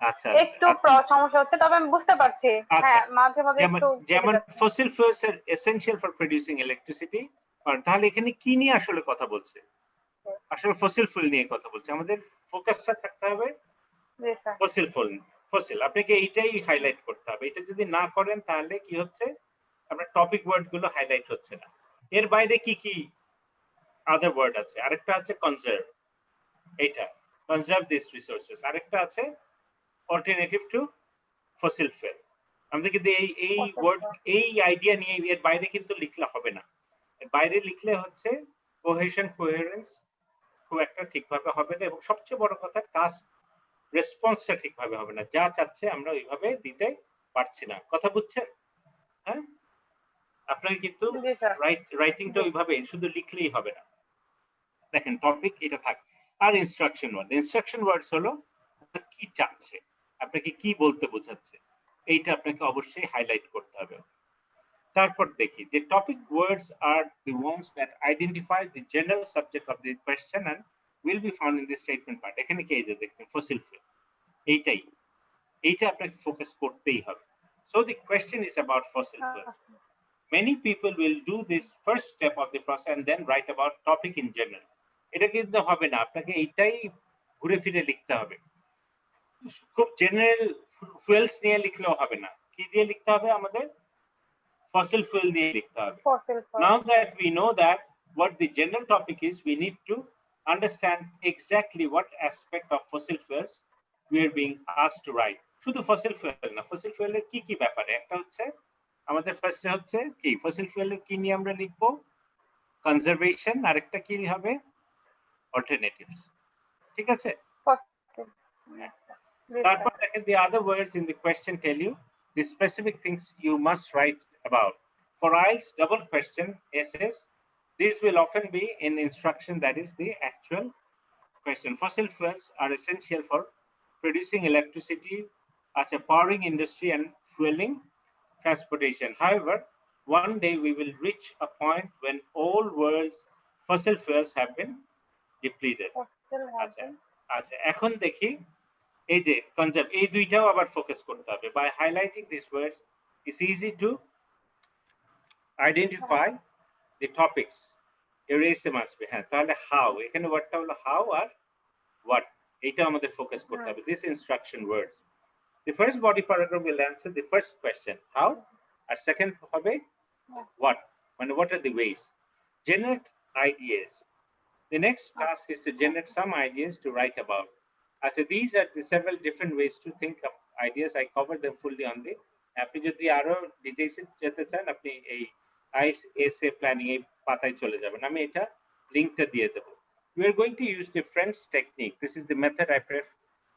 আচ্ছা, একটু সমস্যা হচ্ছে, তবে আমি বুঝতে পারছি। হ্যাঁ, মাঝে মাঝে একটু, যেমন ফসিল ফুয়েলস আর এসেনশিয়াল ফর প্রোডিউসিং ইলেকট্রিসিটি। আর তাহলে এখানে কি নিয়ে আসলে কথা বলছে? আসলে ফসিল ফুয়েল নিয়ে কথা বলছে। আমাদের ফোকাসটা থাকতে হবে ফসিল ফুয়েল, ফসিল। আপনাকে এইটাই হাইলাইট করতে হবে। এটা যদি না করেন তাহলে কি হচ্ছে, আপনার টপিক ওয়ার্ড গুলো হাইলাইট হচ্ছে না। এর বাইরে কি কি আদার ওয়ার্ড আছে? আরেকটা আছে কনজার্ভ, এইটা কনজার্ভ দিস রিসোর্সেস। আরেকটা আছে অল্টারনেটিভ টু ফসিল ফুয়েল। আমাদের কিন্তু এই ওয়ার্ড, এই আইডিয়া নিয়ে এর বাইরে কিন্তু লিখলে হবে না। এর বাইরে লিখলে হচ্ছে কোহেশন, কোহেরেন্স খুব একটা ঠিকভাবে হবে না, এবং সবচেয়ে বড় কথা টাস্ক রেসপন্সটা ঠিকভাবে হবে না। যা চাচ্ছে আমরা ওইভাবে দিতে পারছি না। কথা বুঝছেন? হ্যাঁ, আপনাকে কিন্তু রাইটিংটা ওইভাবে শুধু লিখলেই হবে না। দেখেন, টপিক এটা থাকে, আর ইনস্ট্রাকশন ওয়ার্ড। ইনস্ট্রাকশন ওয়ার্ডস হলো কি চাচ্ছে, আপনাকে কি বলতে বোঝাচ্ছে, এইটা আপনাকে অবশ্যই হাইলাইট করতে হবে। তারপর দেখি যে টপিক ওয়ার্ডস আর the ones that identify the general subject of the question and will be found in the statement part. এখানে কি এই যে দেখেন ফসিল ফুয়েল, এইটা আপনাকে ফোকাস করতেই হবে। So the question is about fossil fuels. Many people will do this first step of the process and then write about topic in general. এটা কিন্তু হবে না, আপনাকে এইটাই ঘুরে ফিরে লিখতে হবে। খুব জেনারেল ফুয়েলস নিয়ে লিখলেও হবে না, কি দিয়ে লিখতে হবে? আমাদের fossil fuel দিয়ে লিখতে হবে। Now that we know that what the general topic is, we need to understand exactly what aspect of fossil fuels we are being asked to write. শুধু fossil fuel না, fossil fuel এর কি কি ব্যাপারে? একটা হচ্ছে আমাদের ফার্স্টে হচ্ছে কি, fossil fuel এর কি নিয়ে আমরা লিখবো? কনজারভেশন। আরেকটা কি হবে? অল্টারনেটিভস। ঠিক আছে? তারপর দেখেন the other words in the question tell you the specific things you must write about. For IELTS double question essays, this will often be in instruction, that is the actual question. Fossil fuels are essential for producing electricity, as a powering industry and fueling transportation. However, one day we will reach a point when all world's fossil fuels have been depleted. আচ্ছা, এখন দেখি এই যে concept, এই দুইটাও আবার focus করতে হবে। By highlighting these words, it's easy to identify the topics. Erase must be, হ্যাঁ, তাহলে how, এখানে ওয়ার্ডটা হলো how আর what, এইটা আমাদের ফোকাস করতে হবে। This instruction words. The first body paragraph will answer the first question, how, R second হবে what, মানে what are the ways. Generate ideas. The next task is to generate some ideas to write about. So these are the several different ways to think of ideas. I covered them fully on the, আপনি যদি আরো details যেতে চান, আপনি এই IELTS essay planning এই পাতায় চলে যাবেন, আমি এটা লিংকটা দিয়ে দেব। We are going to use the French technique. This is the method I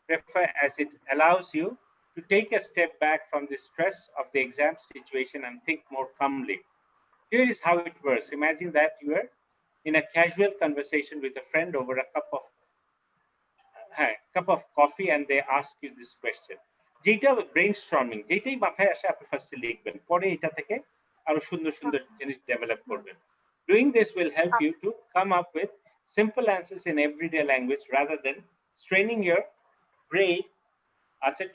prefer, as it allows you to take a step back from the stress of the exam situation and think more calmly. Here is how it works. Imagine that you are in a casual conversation with a friend over a cup of coffee and they ask you this question. যেটা brainstorming, যেটাই মাথায় আসে আপনি ফার্স্টে লিখবেন, পরে এটা থেকে আরো সুন্দর সুন্দর জিনিস ডেভেলপ করবেন. Doing this will help you to come up with simple answers in everyday language rather than straining your brain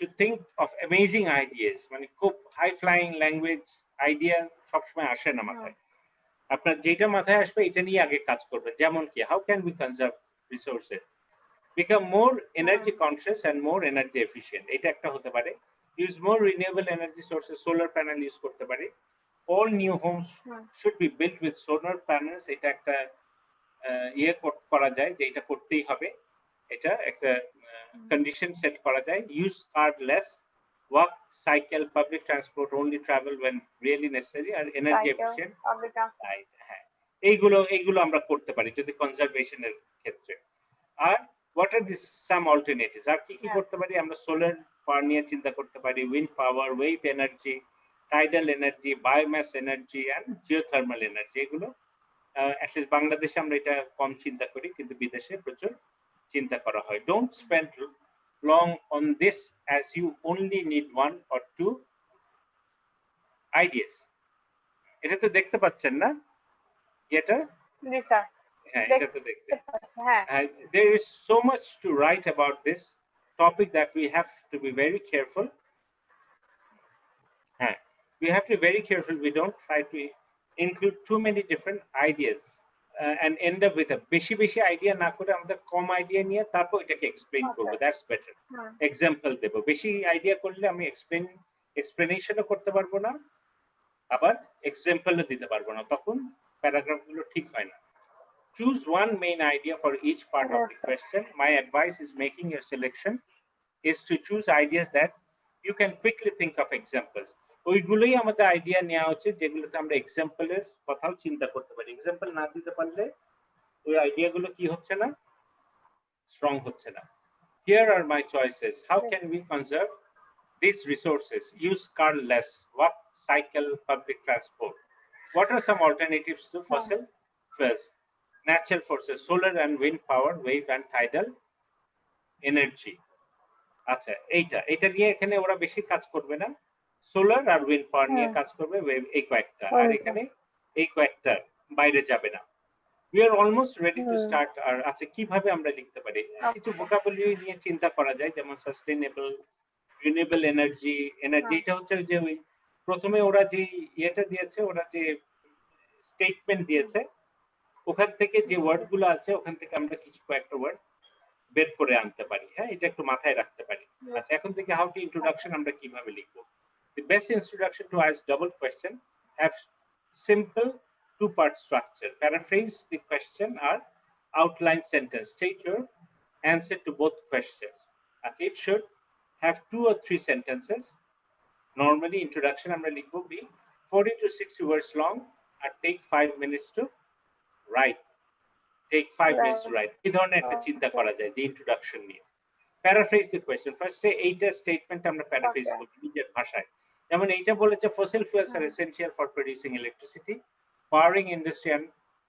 to think of amazing ideas. মানে খুব হাই ফ্লাইং ল্যাঙ্গুয়েজ আইডিয়া সবসময় আসে না মাথায়. আপনার যেটা মাথায় আসবে এটা নিয়ে আগে কাজ করবেন. যেমন কি, how can we conserve resources, become more energy conscious and more energy efficient, এটা একটা হতে পারে. Use more renewable energy sources, solar panel use করতে পারে. All new homes should be built with solar panels, এটা একটা ইয়ে করা যায় যে এটা করতেই হবে, এটা একটা condition set করা যায়. Use car less, walk, cycle, public transport, only travel when really necessary, and energy efficient. হ্যাঁ, এইগুলো আমরা করতে পারি যদি কনজারভেশনের ক্ষেত্রে. আর what are the some alternatives, আর কি কি করতে পারি আমরা? সোলার পাওয়ার নিয়ে চিন্তা করতে পারি, wind power, wave energy, tidal energy, biomass energy and geothermal energy. এগুলো অ্যাটলিস্ট বাংলাদেশে আমরা এটা কম চিন্তা করি, কিন্তু বিদেশে প্রচুর চিন্তা করা হয়. Don't spend long on this as you only need one or two ideas. এটা তো দেখতে পাচ্ছেন না এটা? জি স্যার, হ্যাঁ, এটা তো দেখতে. There is so much to write about this topic that we have to be very careful. We have to be very careful we don't try to include too many different ideas and end up with a বেশি idea না করে আমাদের কম idea নিয়ে তারপর এটাকে explain করব. That's better. Example দেব. বেশি idea করলে আমি এক্সপ্লেনেশনও করতে পারবো না, আবার এক্সাম্পলও দিতে পারবো না, তখন প্যারাগ্রাফগুলো ঠিক হয় না. Choose one main idea for each part of the question. My advice is making your selection is to choose ideas that you can quickly think of examples. ওইগুলোই আমাদের আইডিয়া নেওয়া উচিত যেগুলোতে আমরা এক্সাম্পলের কথাও চিন্তা করতে পারি. এক্সাম্পল না দিতে পারলে ওই আইডিয়াগুলো কি হচ্ছে না, স্ট্রং হচ্ছে না. Here are my choices. How can we conserve these resources? Use car less, walk, cycle, public transport. What are some alternatives to fossil fuels? Natural forces, solar and wind power, wave and tidal energy. আচ্ছা, এইটা নিয়ে এখানে ওরা বেশি কাজ করবে না, solar আর wind পাওয়ার নিয়ে কাজ করবে, ওয়েভ এই কয়েকটা, আর এখানে এই কয়েকটা বাইরে যাবে না. We are almost ready to start. আর আচ্ছা, কিভাবে আমরা লিখতে পারি? কিছু ভোকাবুলারি নিয়ে চিন্তা করা যায়, যেমন সাস্টেইনেবল, রিনিউয়েবল এনার্জি. এটা হচ্ছে যে ওই প্রথমে ওরা যে ইয়েটা দিয়েছে, ওরা যে স্টেটমেন্ট দিয়েছে, ওখান থেকে যে ওয়ার্ডগুলো আছে ওখান থেকে আমরা কিছু কয়েকটা ওয়ার্ড বের করে আনতে পারি. হ্যাঁ, এটা একটু মাথায় রাখতে পারি. আচ্ছা, এখন থেকে হাউ টু ইন্ট্রোডাকশন আমরা কিভাবে লিখবো? The best introduction to IELTS double question have simple two-part structure. Paraphrase the question or outline sentence. State your answer to both questions. It should have 2 or 3 sentences. Normally introduction আমরা লিখবো be 40 to 60 words long and take 5 minutes to write. Take 5 minutes to write. এই ধরনের একটা চিন্তা করা যায় যে introduction নিয়ে. Paraphrase the question. First এইটা স্টেটমেন্ট আমরা প্যারাফ্রেজ করব নিজের ভাষায়. যেমন এইটা বলেছে fossil fuels are essential for producing electricity, powering industry and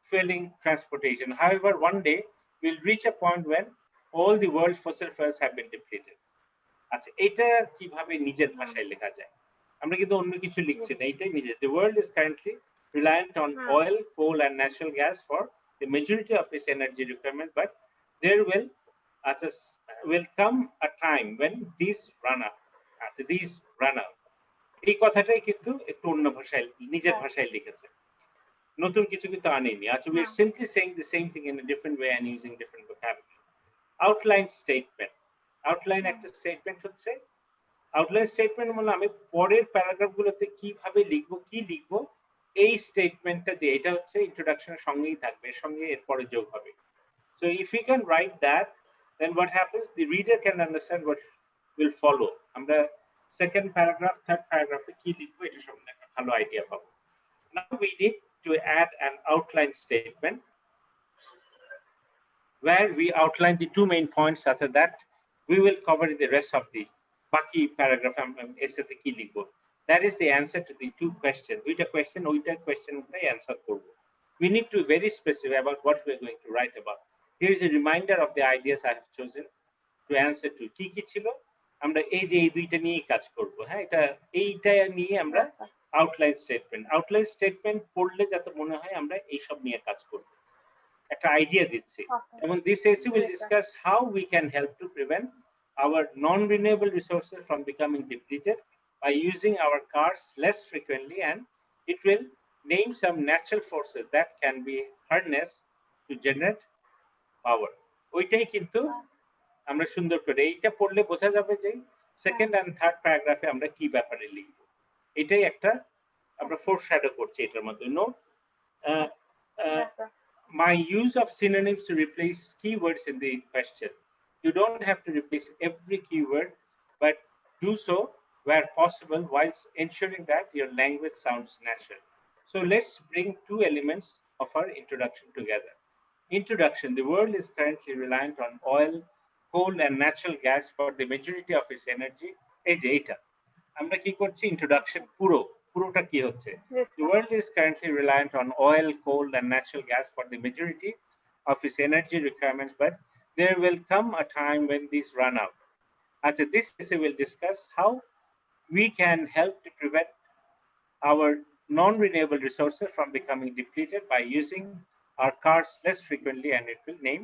fueling transportation. However, one day we'll reach a point when all the world's fossil fuels have been depleted. আচ্ছা, এটা কিভাবে নিজের ভাষায় লেখা যায়? আমরা কিন্তু অন্য কিছু লিখছি না, এটাই নিজে. The world is currently reliant on oil, coal and natural gas for the majority of its energy requirement, but there will come a time when these run out. এই কথাটাই কিন্তু একটু অন্য ভাষায়, নিজের ভাষায় লিখেছে, নতুন কিছু কিন্তু আনেনি. আচ্ছা, we are simply saying the same thing in a different way and using different vocabulary. Outline statement. Outline একটা স্টেটমেন্ট হচ্ছে, আউটলাইন স্টেটমেন্ট মানে আমি পরের প্যারাগ্রাফগুলোতে কিভাবে লিখবো, কি লিখবো, এই স্টেটমেন্টটা দিয়ে, এটা হচ্ছে ইন্ট্রোডাকশনের সঙ্গেই থাকবে, এর সঙ্গে এরপরে যোগ হবে. So if we can write that, then what happens, the reader can understand what will follow. আমরা second paragraph, third paragraph কি লিখবো, এটা সম্বন্ধে একটা ভালো আইডিয়া পাবো. Now we need to add an outline statement where we outline the 2 main points. After that we will cover the rest of the বাকি paragraph এসেতে কি লিখবো. That is the answer to the 2 questions. দুইটা question, ওইটা কোয়েশ্চেনটাই answer করব. we need to be very specific about what we're going to write about. Here is a reminder of the ideas I have chosen to answer to. কি ছিল? আমরা এই যে এই দুইটা নিয়ে কাজ করব। হ্যাঁ, এইটা নিয়ে আমরা আউটলাইন স্টেটমেন্ট পড়লে যাতে মনে হয় আমরা এইসব নিয়ে কাজ করব। একটা আইডিয়া দিচ্ছি। এবং this essay will discuss how we can help to prevent our non-renewable resources from becoming depleted by using our cars less frequently, and it will name some natural forces that can be harnessed to generate power. ওইটাই কিন্তু আমরা সুন্দর করে এইটা পড়লে বোঝা যাবে যে সেকেন্ড এন্ড থার্ড প্যারাগ্রাফে আমরা কি ব্যাপারে লিখব। এটাই একটা আমরা ফোরশ্যাডো করছি এটার মধ্যে। Note my use of synonyms to replace keywords in the question. You don't have to replace every keyword, but do so where possible whilst ensuring that your language sounds natural. So let's bring two elements of our introduction together. Introduction. The world is currently reliant on oil, coal and natural gas for the majority of its energy. এই যে এটা আমরা কি করছি introduction পুরোটা কি হচ্ছে? The world is currently reliant on oil, coal and natural gas for the majority of its energy requirements, but there will come a time when these run out. After this essay will discuss how we can help to prevent our non-renewable resources from becoming depleted by using our cars less frequently, and it will name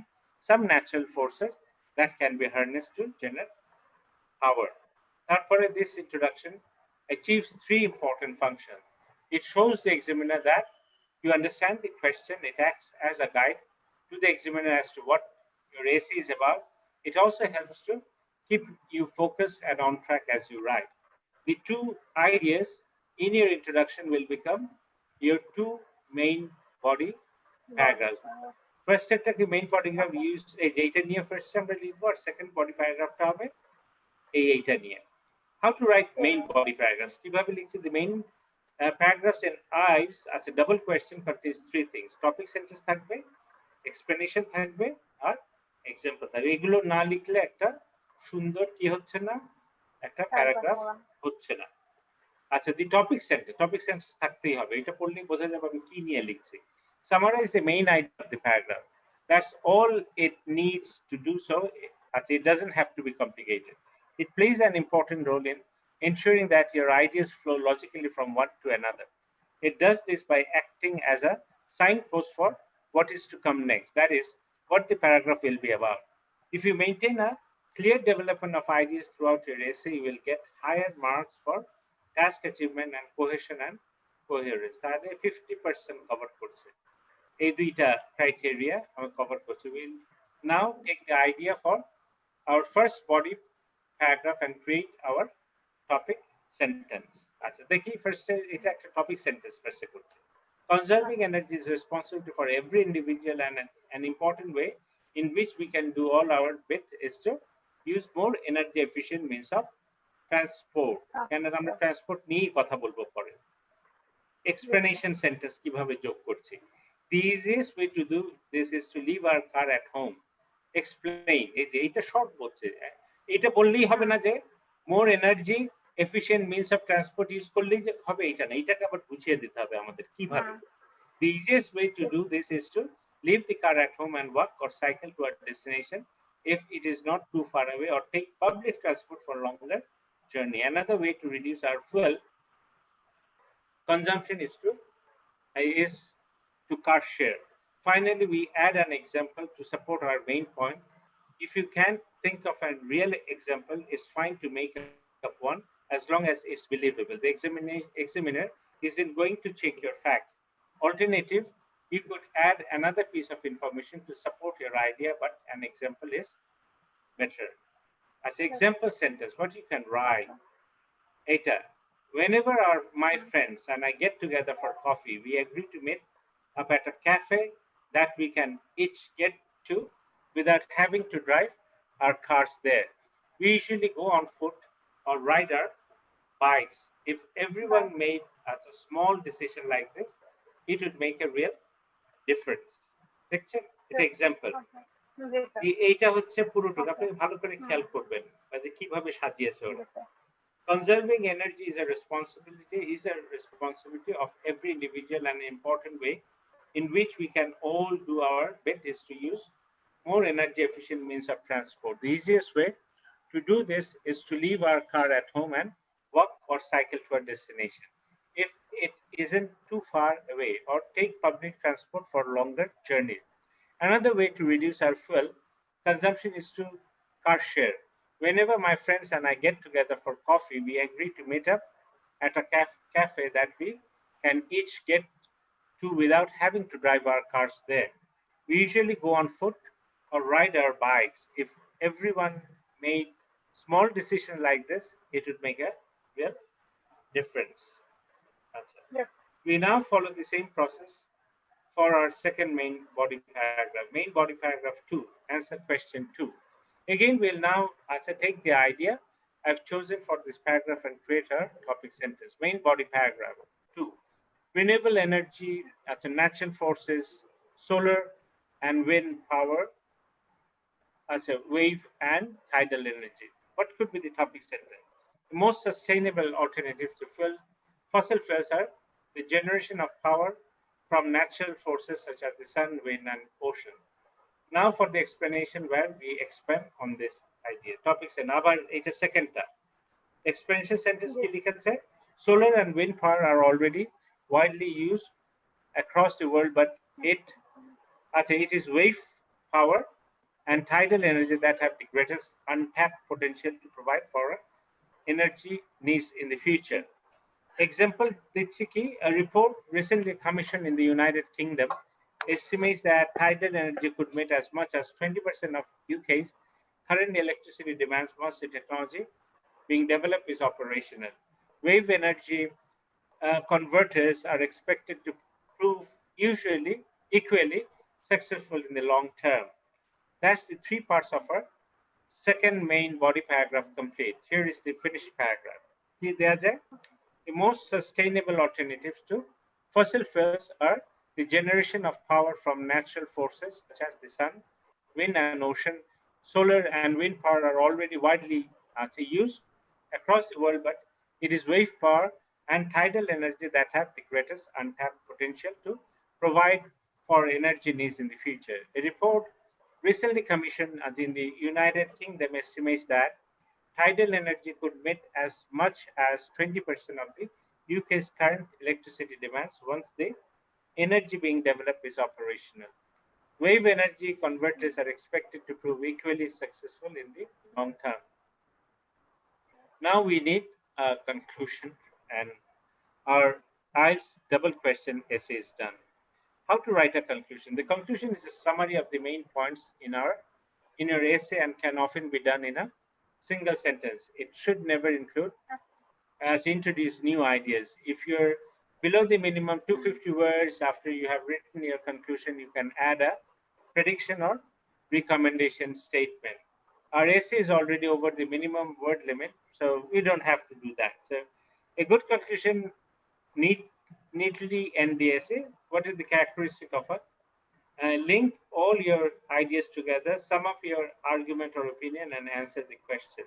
some natural forces that can be harnessed to generate power. Therefore, this introduction achieves three important functions. It shows the examiner that you understand the question. It acts as a guide to the examiner as to what your essay is about. It also helps to keep you focused and on track as you write. The two ideas in your introduction will become your two main body paragraphs. First একটা main paragraph use এই যেটা নিয়ে first আমরা লিখবো, আর second body paragraphটা হবে এইটা নিয়ে। How to write main body paragraphs? কিভাবে লিখছি? The main paragraphs in eyes as a double question contains three things. Topic sentence থাকবে, explanation থাকবে, আর example থাকবে। এগুলো না লিখলে একটা সুন্দর কি হচ্ছে না, একটা প্যারাগ্রাফ হচ্ছে না। আচ্ছা, the topic sentence থাকতেই হবে। এটা পড়লেই বোঝা যাবে আমি কি নিয়ে লিখছি। Summarize the main idea of the paragraph. That's all it needs to do so. It doesn't have to be complicated. It plays an important role in ensuring that your ideas flow logically from one to another. It does this by acting as a signpost for what is to come next. That is, what the paragraph will be about. If you maintain a clear development of ideas throughout your essay, you will get higher marks for task achievement and cohesion and coherence. তাহলে 50% cover করছে। এই দুইটা criteria আমরা cover করছি। We'll now take the idea for our first body paragraph and create our topic sentence. আচ্ছা, দেখি first এটা একটা topic sentence first করছি। Conserving energy is responsible for every individual, and an important way in which we can do all our bit is to use more energy efficient means of transport. কেন আমরা transport নিয়ে কথা বলবো পরে। Explanation sentence কিভাবে যোগ করছি? The easiest way to do this is to leave our car at home. Explain. এই যে এটা শর্ট বলছে, এটা বললেই হবে না যে more energy efficient means of transport use করলেই যে হবে এটা না, এটাকে আবার বুঝিয়ে দিতে হবে আমাদের কিভাবে। The easiest way to do this is to leave the car at home and walk or cycle to our destination if it is not too far away, or take public transport for longer journey. Another way to reduce our fuel consumption is to car share. Finally, we add an example to support our main point. If you can't think of a real example, it's fine to make up one as long as it's believable. The examiner isn't going to check your facts. Alternative, you could add another piece of information to support your idea, but an example is better. As an example sentence, what you can write, Eta, whenever my friends and I get together for coffee, we agree to meet up at a cafe that we can each get to without having to drive our cars there. We usually go on foot or ride our bikes. If everyone made a small decision like this, it would make a real difference. দেখছেন, এটা example. এইটা হচ্ছে পুরোটুকু, আপনি ভালো করে খেয়াল করবেন যে কিভাবে সাজিয়েছে ওরা। Conserving energy is a responsibility of every individual, and an important way in which we can all do our bit is to use more energy efficient means of transport. The easiest way to do this is to leave our car at home and walk or cycle to our destination if it isn't too far away, or take public transport for longer journeys. Another way to reduce our fuel consumption is to car share. Whenever my friends and I get together for coffee, we agree to meet up at a cafe that we can each get to without having to drive our cars there. We usually go on foot or ride our bikes. If everyone made small decisions like this, it would make a real difference. Answer. Yes. We now follow the same process for our second main body paragraph. Main body paragraph 2, answer question 2. Again, we'll now take the idea I've chosen for this paragraph and create a topic sentence. Main body paragraph 2. Renewable energy, that's a natural forces, solar and wind power, as a wave and tidal energy. What could be the topic sentence? The most sustainable alternatives to fossil fuels are the generation of power from natural forces such as the sun, wind, and ocean. Now for the explanation where we expand on this idea. Topic से now it is second term. Explanation sentence की लिखत है solar and wind power are already widely used across the world, but it is wave power and tidal energy that have the greatest untapped potential to provide for energy needs in the future. Example, a report recently commissioned in the United Kingdom estimates that tidal energy could meet as much as 20% of UK's current electricity demands once the technology being developed is operational. Wave energy converters are expected to prove equally successful in the long term. That's the three parts of our second main body paragraph complete. Here is the finished paragraph. The most sustainable alternatives to fossil fuels are the generation of power from natural forces such as the sun, wind, and ocean. Solar and wind power are already widely used across the world, but it is wave power and tidal energy that have the greatest untapped potential to provide for energy needs in the future. A report recently commissioned in the United Kingdom estimates that tidal energy could meet as much as 20% of the UK's current electricity demands once the energy being developed is operational. Wave energy converters are expected to prove equally successful in the long term. Now we need a conclusion, and our IELTS double question essay is done. How to write a conclusion? The conclusion is a summary of the main points in your essay and can often be done in a single sentence. It should never include introduce new ideas. If you're below the minimum 250 words after you have written your conclusion, you can add a prediction or recommendation statement. Our essay is already over the minimum word limit, so we don't have to do that. So a good conclusion neatly end the essay. What is the characteristic of a link all your ideas together, sum up your argument or opinion, and answer the question.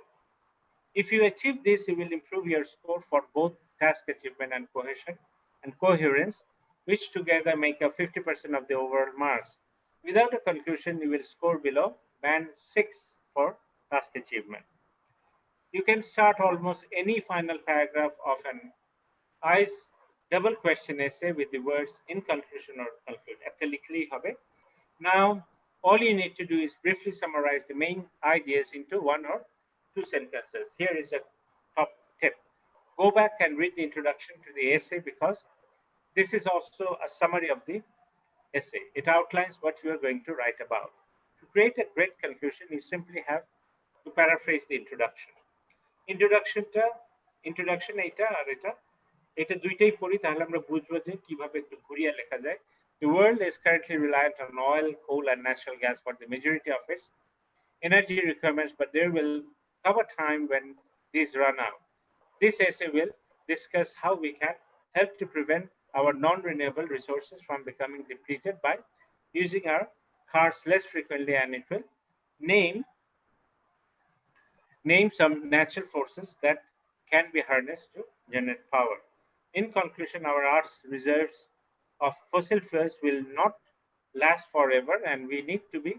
If you achieve this, you will improve your score for both task achievement and cohesion and coherence, which together make up 50% of the overall marks. Without a conclusion, you will score below band 6 for task achievement. You can start almost any final paragraph of an IELTS double question essay with the words in conclusion or conclude. Now, all you need to do is briefly summarize the main ideas into one or two sentences. Here is a top tip. Go back and read the introduction to the essay, because this is also a summary of the essay. It outlines what you are going to write about. To create a great conclusion, you simply have to paraphrase the introduction. Introduction এটা দুইটাই পড়ি তাহলে আমরা বুঝবো যে কিভাবে একটু ঘুরিয়ে লেখা যায়. The world is currently reliant on oil, coal, and natural gas for the majority of its energy requirements, but there will come a time when these run out. This essay will discuss how we can help to prevent our non-renewable resources from becoming depleted by using our cars less frequently, and it will name some natural forces that can be harnessed to generate power. In conclusion, our arts reserves of fossil fuels will not last forever, and we need to be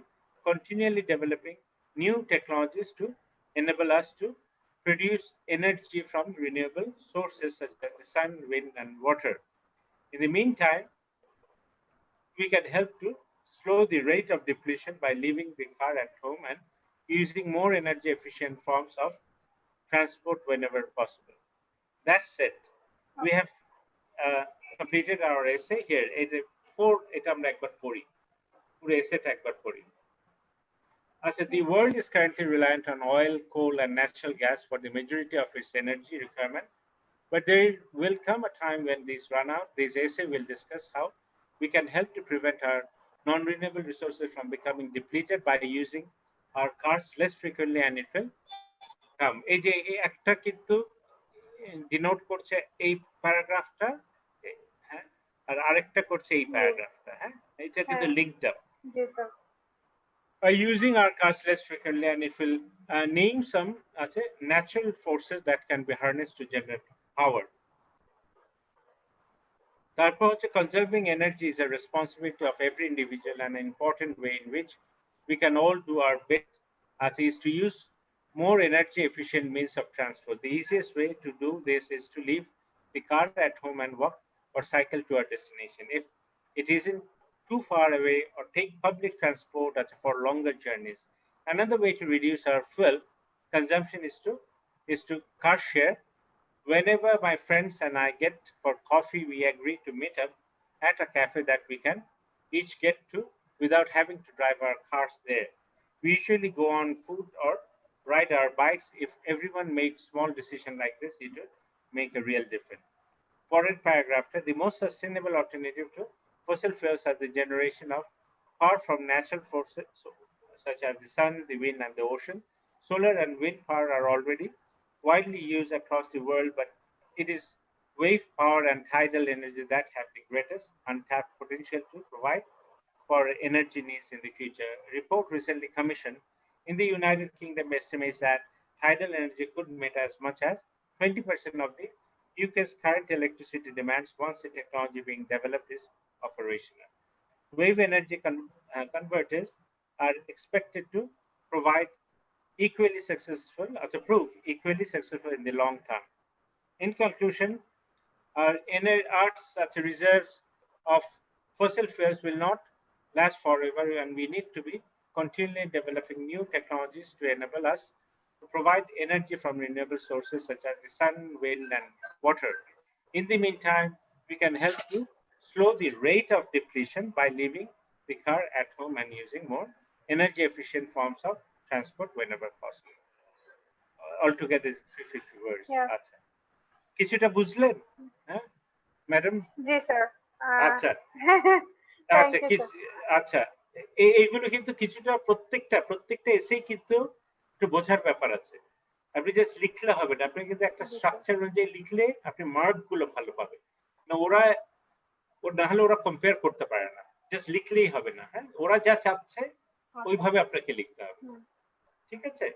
continually developing new technologies to enable us to produce energy from renewable sources such as the sun, wind, and water. In the meantime, we can help to slow the rate of depletion by leaving the car at home and using more energy efficient forms of transport whenever possible. That said, we have completed our essay here. এটা আমরা একবার পড়ি, পুরো এসেটা একবার পড়ি। The world is currently reliant on oil, coal, and natural gas for the majority of its energy requirement. But there will come a time when these run out. This essay will discuss how we can help to prevent our non-renewable resources from becoming depleted by using our cars less frequently, and it will come. এই যে একটা কিন্তু denote করছে এই প্যারাগ্রাফটা, হ্যাঁ, আর আরেকটা করছে এই প্যারাগ্রাফটা, হ্যাঁ, এটা কিন্তু linked up. G sir. By using our cars less frequently, and it will name some natural forces that can be harnessed to generate power. Therefore, conserving energy is a responsibility of every individual, and an important way in which we can all do our bit is to use more energy efficient means of transport. The easiest way to do this is to leave the car at home and walk or cycle to our destination. If it isn't too far away, or take public transport for longer journeys. Another way to reduce our fuel consumption is to car share. Whenever my friends and I get for coffee, we agree to meet up at a cafe that we can each get to without having to drive our cars there. We usually go on foot or ride our bikes. If everyone makes small decisions like this, it will make a real difference. Forward paragraph, the most sustainable alternative to fossil fuels are the generation of power from natural forces such as the sun, the wind, and the ocean. Solar and wind power are already widely used across the world, but it is wave power and tidal energy that have the greatest untapped potential to provide for energy needs in the future. A report recently commissioned in the United Kingdom estimates that tidal energy could meet as much as 20% of the UK's current electricity demands once the technology being developed is operational. Wave energy converters are expected to provide equally successful, as a proof, equally successful in the long term. In conclusion, our Earth's reserves of fossil fuels will not last forever, and we need to be continually developing new technologies to enable us to provide energy from renewable sources such as the sun, wind, and water. In the meantime, we can help to slow the rate of depletion by leaving the car at home and using more energy efficient forms of transport whenever possible. Altogether, 350 words. আচ্ছা, কিছুটা বুঝলেন? হ্যাঁ madam? জি sir. আচ্ছা আচ্ছা, এইগুলো কিন্তু কিছুটা প্রত্যেকটা এসেই কিন্তু একটু বোঝার ব্যাপার আছে। আপনি জাস্ট লিখলে হবে না, আপনি কিন্তু একটা স্ট্রাকচার অনুযায়ী লিখলে আপনি মার্ক গুলো ভালো পাবেন না। না হলে ওরা কম্পেয়ার করতে পারে না, জাস্ট লিখলেই হবে না। হ্যাঁ, ওরা যা চাচ্ছে ওইভাবে আপনাকে লিখতে হবে, ঠিক আছে?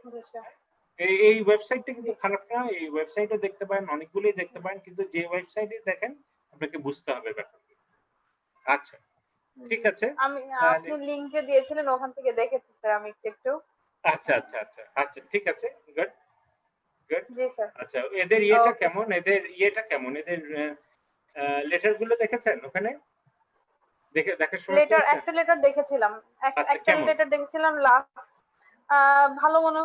এই ওয়েবসাইটটা কিন্তু খারাপ না, এই ওয়েবসাইটে দেখতে পারেন, অনেকগুলোই দেখতে পারেন, কিন্তু যে ওয়েবসাইটে দেখেন আপনাকে বুঝতে হবে ব্যাপারটা। আচ্ছা, ঠিক আছে। আপনি লিংক যে দিয়েছিলেন ওখান থেকে দেখেছি স্যার আমি একটু। আচ্ছা আচ্ছা আচ্ছা আচ্ছা, ঠিক আছে, গুড গুড। জি স্যার। আচ্ছা, এদের ইয়েটা কেমন, এদের লেটার গুলো দেখেছেন ওখানে? দেখার সময় একটা লেটার দেখেছিলাম, একটা লেটার দেখেছিলাম লাস্ট, ভালো মনে